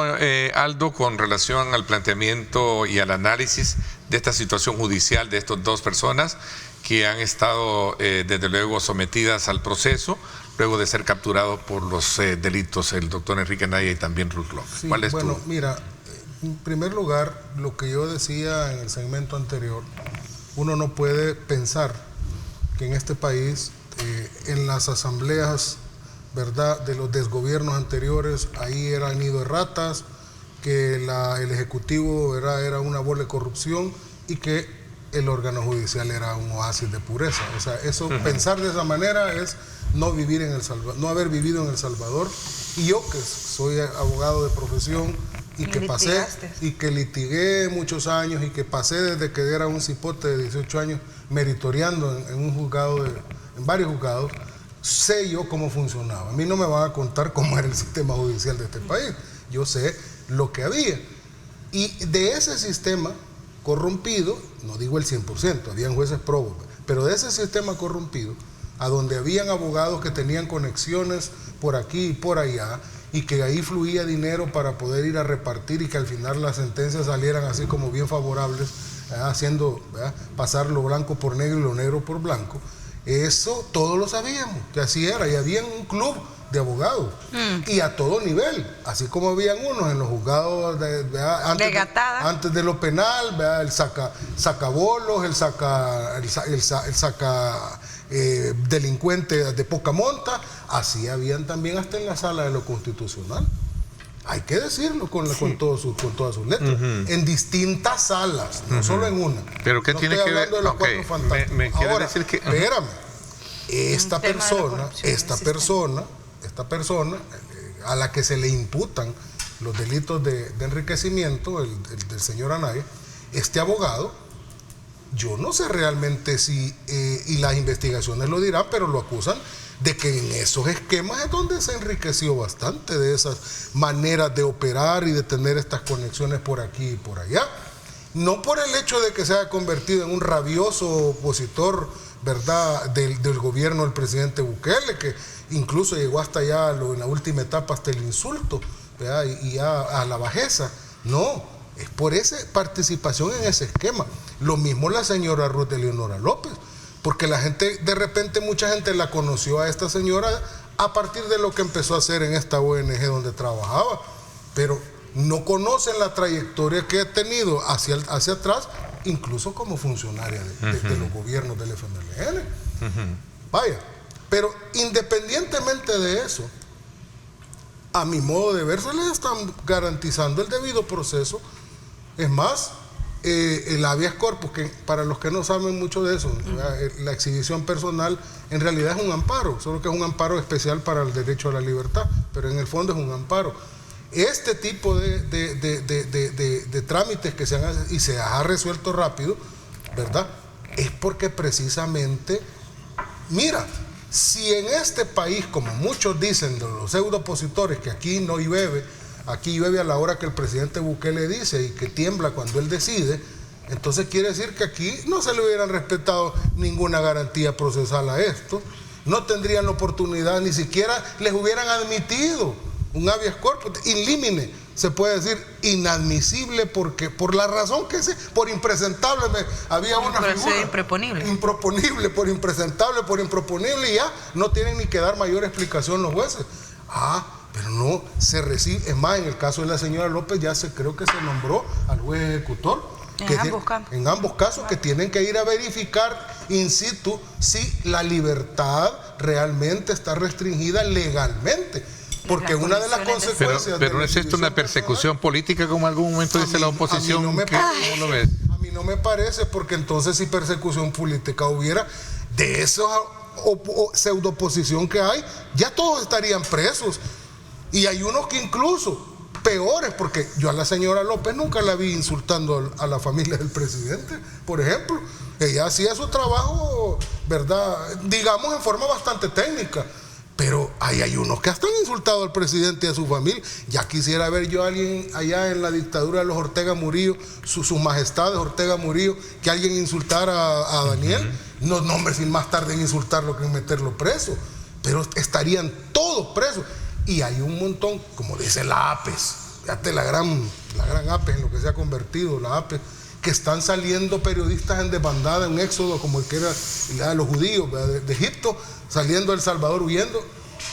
Aldo, con relación al planteamiento y al análisis de esta situación judicial de estas dos personas que han estado, desde luego, sometidas al proceso luego de ser capturados por los delitos, el doctor Enrique Anaya y también Ruth López? Sí, ¿Cuál es mira, en primer lugar, lo que yo decía en el segmento anterior, uno no puede pensar que en este país, en las asambleas, ¿verdad?, de los desgobiernos anteriores, ahí eran nido de ratas, que el Ejecutivo era una bola de corrupción y que el órgano judicial era un oasis de pureza. O sea, eso, pensar de esa manera es no haber vivido en El Salvador, y yo que soy abogado de profesión y que litigué muchos años y que pasé desde que era un cipote de 18 años meritoriando en varios juzgados, sé yo cómo funcionaba. A mí no me van a contar cómo era el sistema judicial de este país. Yo sé lo que había. Y de ese sistema corrompido, no digo el 100%, habían jueces probos, pero de ese sistema corrompido, a donde habían abogados que tenían conexiones por aquí y por allá, y que ahí fluía dinero para poder ir a repartir y que al final las sentencias salieran así como bien favorables, haciendo pasar lo blanco por negro y lo negro por blanco. Eso todos lo sabíamos, que así era, y había un club de abogados, y a todo nivel, así como habían unos en los juzgados antes de lo penal, el sacabolos, el saca delincuente de poca monta, así habían también hasta en la sala de lo constitucional. Hay que decirlo con todas sus letras, en distintas salas, no solo en una. Pero ¿qué tiene que ver? Me quiere decir que... Espérame, esta persona a la que se le imputan los delitos de enriquecimiento, el del señor Anaya, este abogado, yo no sé realmente si, y las investigaciones lo dirán, pero lo acusan de que en esos esquemas es donde se enriqueció bastante, de esas maneras de operar y de tener estas conexiones por aquí y por allá. No por el hecho de que se haya convertido en un rabioso opositor, ¿verdad?, del gobierno del presidente Bukele, que incluso llegó hasta allá en la última etapa hasta el insulto, ¿verdad?, y a la bajeza. No, es por esa participación en ese esquema. Lo mismo la señora Ruth Eleonora López, porque la gente, de repente mucha gente la conoció a esta señora a partir de lo que empezó a hacer en esta ONG donde trabajaba, pero no conocen la trayectoria que ha tenido hacia atrás, incluso como funcionaria de los gobiernos del FMLN. Vaya, pero independientemente de eso, a mi modo de ver, se les están garantizando el debido proceso. Es más, el habeas corpus, que para los que no saben mucho de eso, la exhibición personal en realidad es un amparo, solo que es un amparo especial para el derecho a la libertad, pero en el fondo es un amparo. Este tipo de trámites que se han y se ha resuelto rápido, ¿verdad?, es porque precisamente, mira, si en este país, como muchos dicen de los pseudo opositores, que aquí no llueve, aquí llueve a la hora que el presidente Bukele dice y que tiembla cuando él decide, entonces quiere decir que aquí no se le hubieran respetado ninguna garantía procesal a esto, no tendrían la oportunidad, ni siquiera les hubieran admitido un habeas corpus in limine, se puede decir inadmisible, porque por la razón que sea, por impresentable, había una figura improponible, por impresentable, por improponible, y ya no tienen ni que dar mayor explicación los jueces. Pero no se recibe. Es más, en el caso de la señora López ya creo que se nombró al juez ejecutor en ambos casos, que tienen que ir a verificar in situ si la libertad realmente está restringida legalmente. Porque una de las consecuencias... Pero ¿no es esto una persecución política, como en algún momento dice la oposición? ¿Cómo lo ves? A mí no me parece, porque entonces si persecución política hubiera, de esa pseudo oposición que hay, ya todos estarían presos. Y hay unos que incluso peores, porque yo a la señora López nunca la vi insultando a la familia del presidente, por ejemplo. Ella hacía su trabajo, ¿verdad?, digamos en forma bastante técnica. Pero hay unos que hasta han insultado al presidente y a su familia. Ya quisiera ver yo a alguien allá en la dictadura de los Ortega Murillo, sus majestades Ortega Murillo, que alguien insultara a Daniel. No, hombre, sin más tarde en insultarlo que en meterlo preso. Pero estarían todos presos. Y hay un montón, como dice la APES, fíjate la gran APES en lo que se ha convertido, la APES, que están saliendo periodistas en desbandada, en un éxodo como el que era de los judíos de Egipto, saliendo de El Salvador huyendo,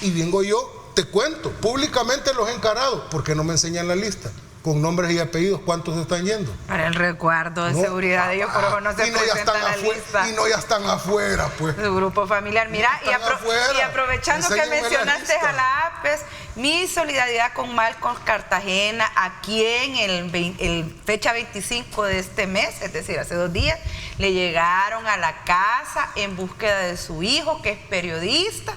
y vengo yo, te cuento, públicamente los he encarado, porque no me enseñan la lista, con nombres y apellidos, ¿cuántos están yendo? Para el resguardo de seguridad de ellos, por eso no se presentan la lista. Y no, ya están afuera, pues. Su grupo familiar. Mira, y aprovechando que mencionaste a la APES, mi solidaridad con Malcolm Cartagena, a quien el fecha 25 de este mes, es decir, hace 2 días, le llegaron a la casa en búsqueda de su hijo, que es periodista,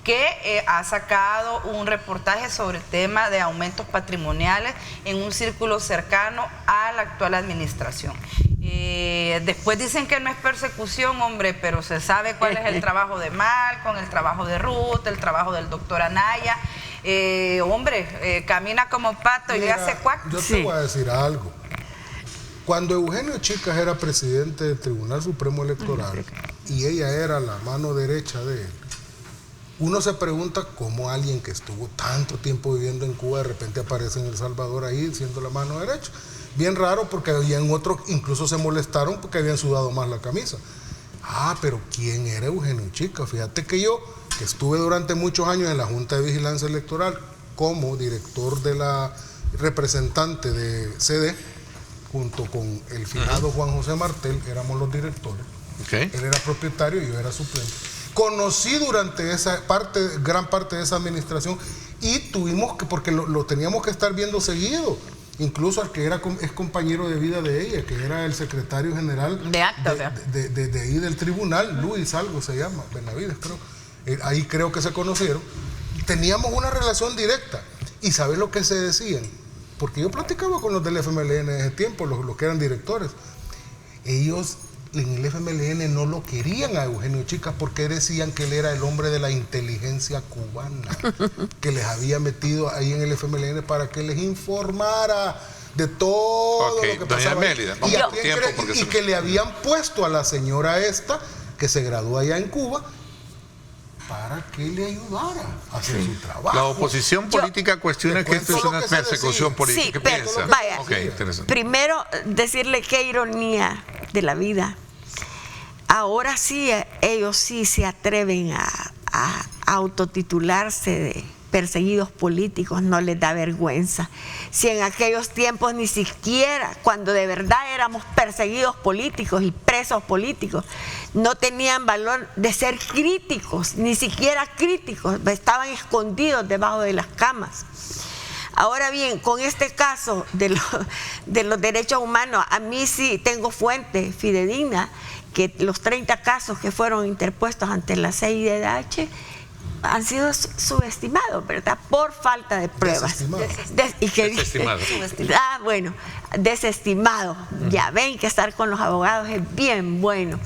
que ha sacado un reportaje sobre el tema de aumentos patrimoniales en un círculo cercano a la actual administración. Después dicen que no es persecución, hombre, pero se sabe cuál es el trabajo de Malcolm, el trabajo de Ruth, el trabajo del doctor Anaya. Camina como pato. Mira, y hace cuac. Yo te voy a decir algo. Cuando Eugenio Chicas era presidente del Tribunal Supremo Electoral y ella era la mano derecha de él, uno se pregunta cómo alguien que estuvo tanto tiempo viviendo en Cuba de repente aparece en El Salvador ahí siendo la mano derecha. Bien raro, porque habían otros, incluso se molestaron porque habían sudado más la camisa. Pero ¿quién era Eugenio Chicas? Fíjate que yo, que estuve durante muchos años en la Junta de Vigilancia Electoral como director de la representante de CD, junto con el finado Juan José Martel, éramos los directores. Él era propietario y yo era suplente. Conocí durante esa parte, gran parte de esa administración, y tuvimos que, porque lo teníamos que estar viendo seguido, incluso al que es compañero de vida de ella, que era el secretario general de ahí del tribunal, Luis algo se llama, Benavides creo, ahí creo que se conocieron. Teníamos una relación directa, y ¿sabes lo que se decían? Porque yo platicaba con los del FMLN en ese tiempo, los que eran directores. Ellos en el FMLN no lo querían a Eugenio Chicas porque decían que él era el hombre de la inteligencia cubana, que les había metido ahí en el FMLN para que les informara de todo lo que pasaba. Mélida, y que le habían puesto a la señora esta, que se graduó allá en Cuba, para que le ayudara a hacer su trabajo. La oposición política cuestiona que esto es una persecución política. Sí, ¿Qué pero, piensa? vaya, Primero, decirle qué ironía de la vida. Ahora sí, ellos sí se atreven a autotitularse de perseguidos políticos, no les da vergüenza. Si en aquellos tiempos ni siquiera, cuando de verdad éramos perseguidos políticos y presos políticos, no tenían valor de ser críticos, ni siquiera críticos, estaban escondidos debajo de las camas. Ahora bien, con este caso de los derechos humanos, a mí sí tengo fuente fidedigna que los 30 casos que fueron interpuestos ante la CIDH han sido subestimados, ¿verdad? Por falta de pruebas. Desestimados. Desestimados. Ya ven que estar con los abogados es bien bueno.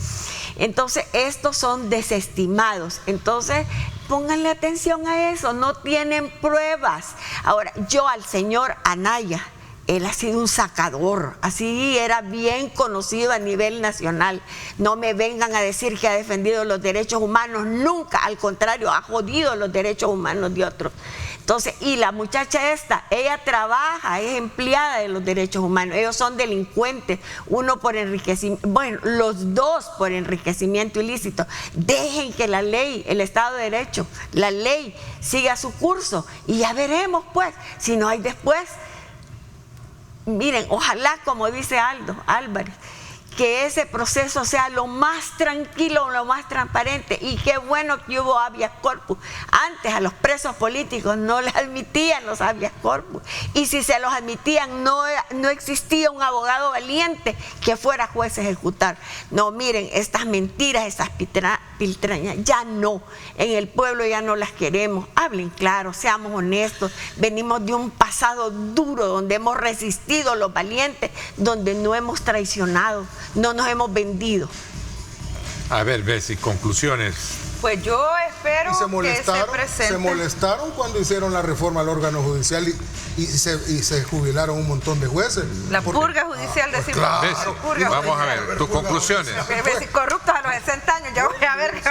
Entonces, estos son desestimados. Entonces, pónganle atención a eso, no tienen pruebas. Ahora, yo al señor Anaya, él ha sido un sacador, así era bien conocido a nivel nacional. No me vengan a decir que ha defendido los derechos humanos, nunca, al contrario, ha jodido los derechos humanos de otros. Entonces, y la muchacha esta, ella trabaja, es empleada de los derechos humanos, ellos son delincuentes, uno por enriquecimiento, bueno, los dos por enriquecimiento ilícito. Dejen que la ley, el Estado de Derecho, la ley siga su curso y ya veremos pues, si no hay después. Miren, ojalá, como dice Aldo Álvarez, que ese proceso sea lo más tranquilo, lo más transparente, y qué bueno que hubo habeas corpus. Antes a los presos políticos no les admitían los habeas corpus, y si se los admitían no existía un abogado valiente que fuera juez a ejecutar. No, miren, estas mentiras, estas piltrañas, ya no, en el pueblo ya no las queremos. Hablen claro, seamos honestos, venimos de un pasado duro donde hemos resistido los valientes, donde no hemos traicionado, no nos hemos vendido. A ver, Bessie, conclusiones. Pues yo espero que se presente. Se molestaron cuando hicieron la reforma al órgano judicial y se jubilaron un montón de jueces. La purga judicial, decimos. Claro. Vamos a ver, tus conclusiones. Corruptos a los 60 años, ya voy a ver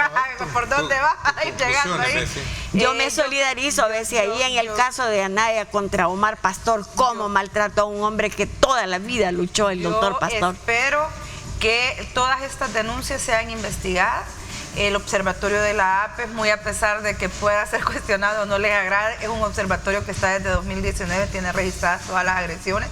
por dónde va a ir llegando ahí. Yo me solidarizo a ver si ahí en el caso de Anaya contra Omar Pastor, cómo maltrató a un hombre que toda la vida luchó, el doctor Pastor. Espero que todas estas denuncias sean investigadas. El observatorio de la APES, muy a pesar de que pueda ser cuestionado o no les agrade, es un observatorio que está desde 2019, tiene registradas todas las agresiones.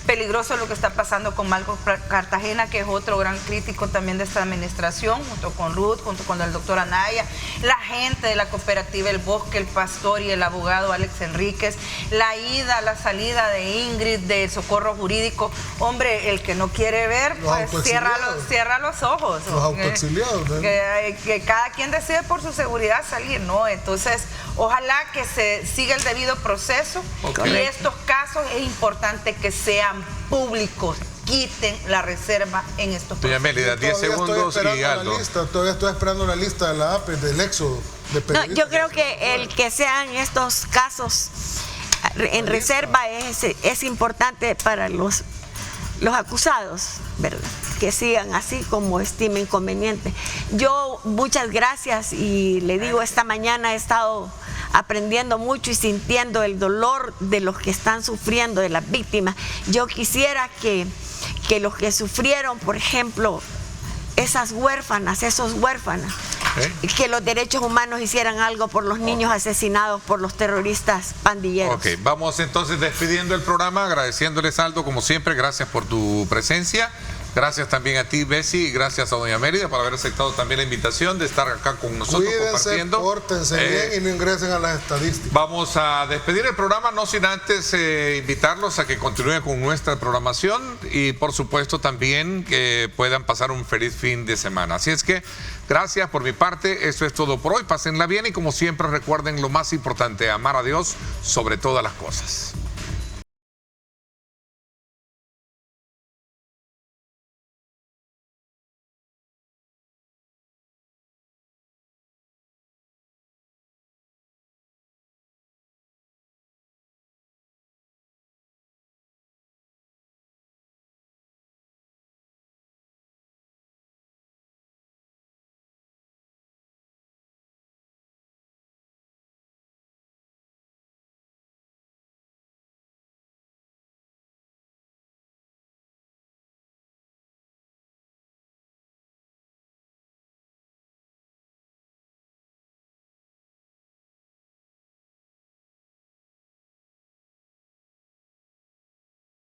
peligroso lo que está pasando con Marcos Cartagena, que es otro gran crítico también de esta administración, junto con Ruth, junto con el doctor Anaya, la gente de la cooperativa El Bosque, el pastor y el abogado Alex Enríquez, la salida de Ingrid del Socorro Jurídico. Hombre, el que no quiere ver, pues cierra los ojos. Los autoexiliados, ¿no? Que cada quien decide por su seguridad salir, ¿no? Entonces, ojalá que se siga el debido proceso. Y estos casos es importante que sean públicos. Quiten la reserva en estos procesos. Doña Mélida, 10 segundos y Aldo. Todavía estoy esperando la lista de la APE, del éxodo. No, yo creo que el que sean estos casos en reserva es importante para los acusados, ¿verdad? Que sigan así como estimen conveniente. Yo, muchas gracias, y le digo, esta mañana he estado aprendiendo mucho y sintiendo el dolor de los que están sufriendo, de las víctimas. Yo quisiera que los que sufrieron, por ejemplo, esas huérfanas, esos huérfanos, que los derechos humanos hicieran algo por los niños asesinados por los terroristas pandilleros. Ok, vamos entonces despidiendo el programa, agradeciéndoles, Aldo, como siempre, gracias por tu presencia. Gracias también a ti, Bessie, y gracias a doña Mérida por haber aceptado también la invitación de estar acá con nosotros. Cuídense, compartiendo. pórtense bien y no ingresen a las estadísticas. Vamos a despedir el programa, no sin antes invitarlos a que continúen con nuestra programación y por supuesto también que puedan pasar un feliz fin de semana. Así es que gracias por mi parte, eso es todo por hoy, pásenla bien y como siempre recuerden lo más importante, amar a Dios sobre todas las cosas.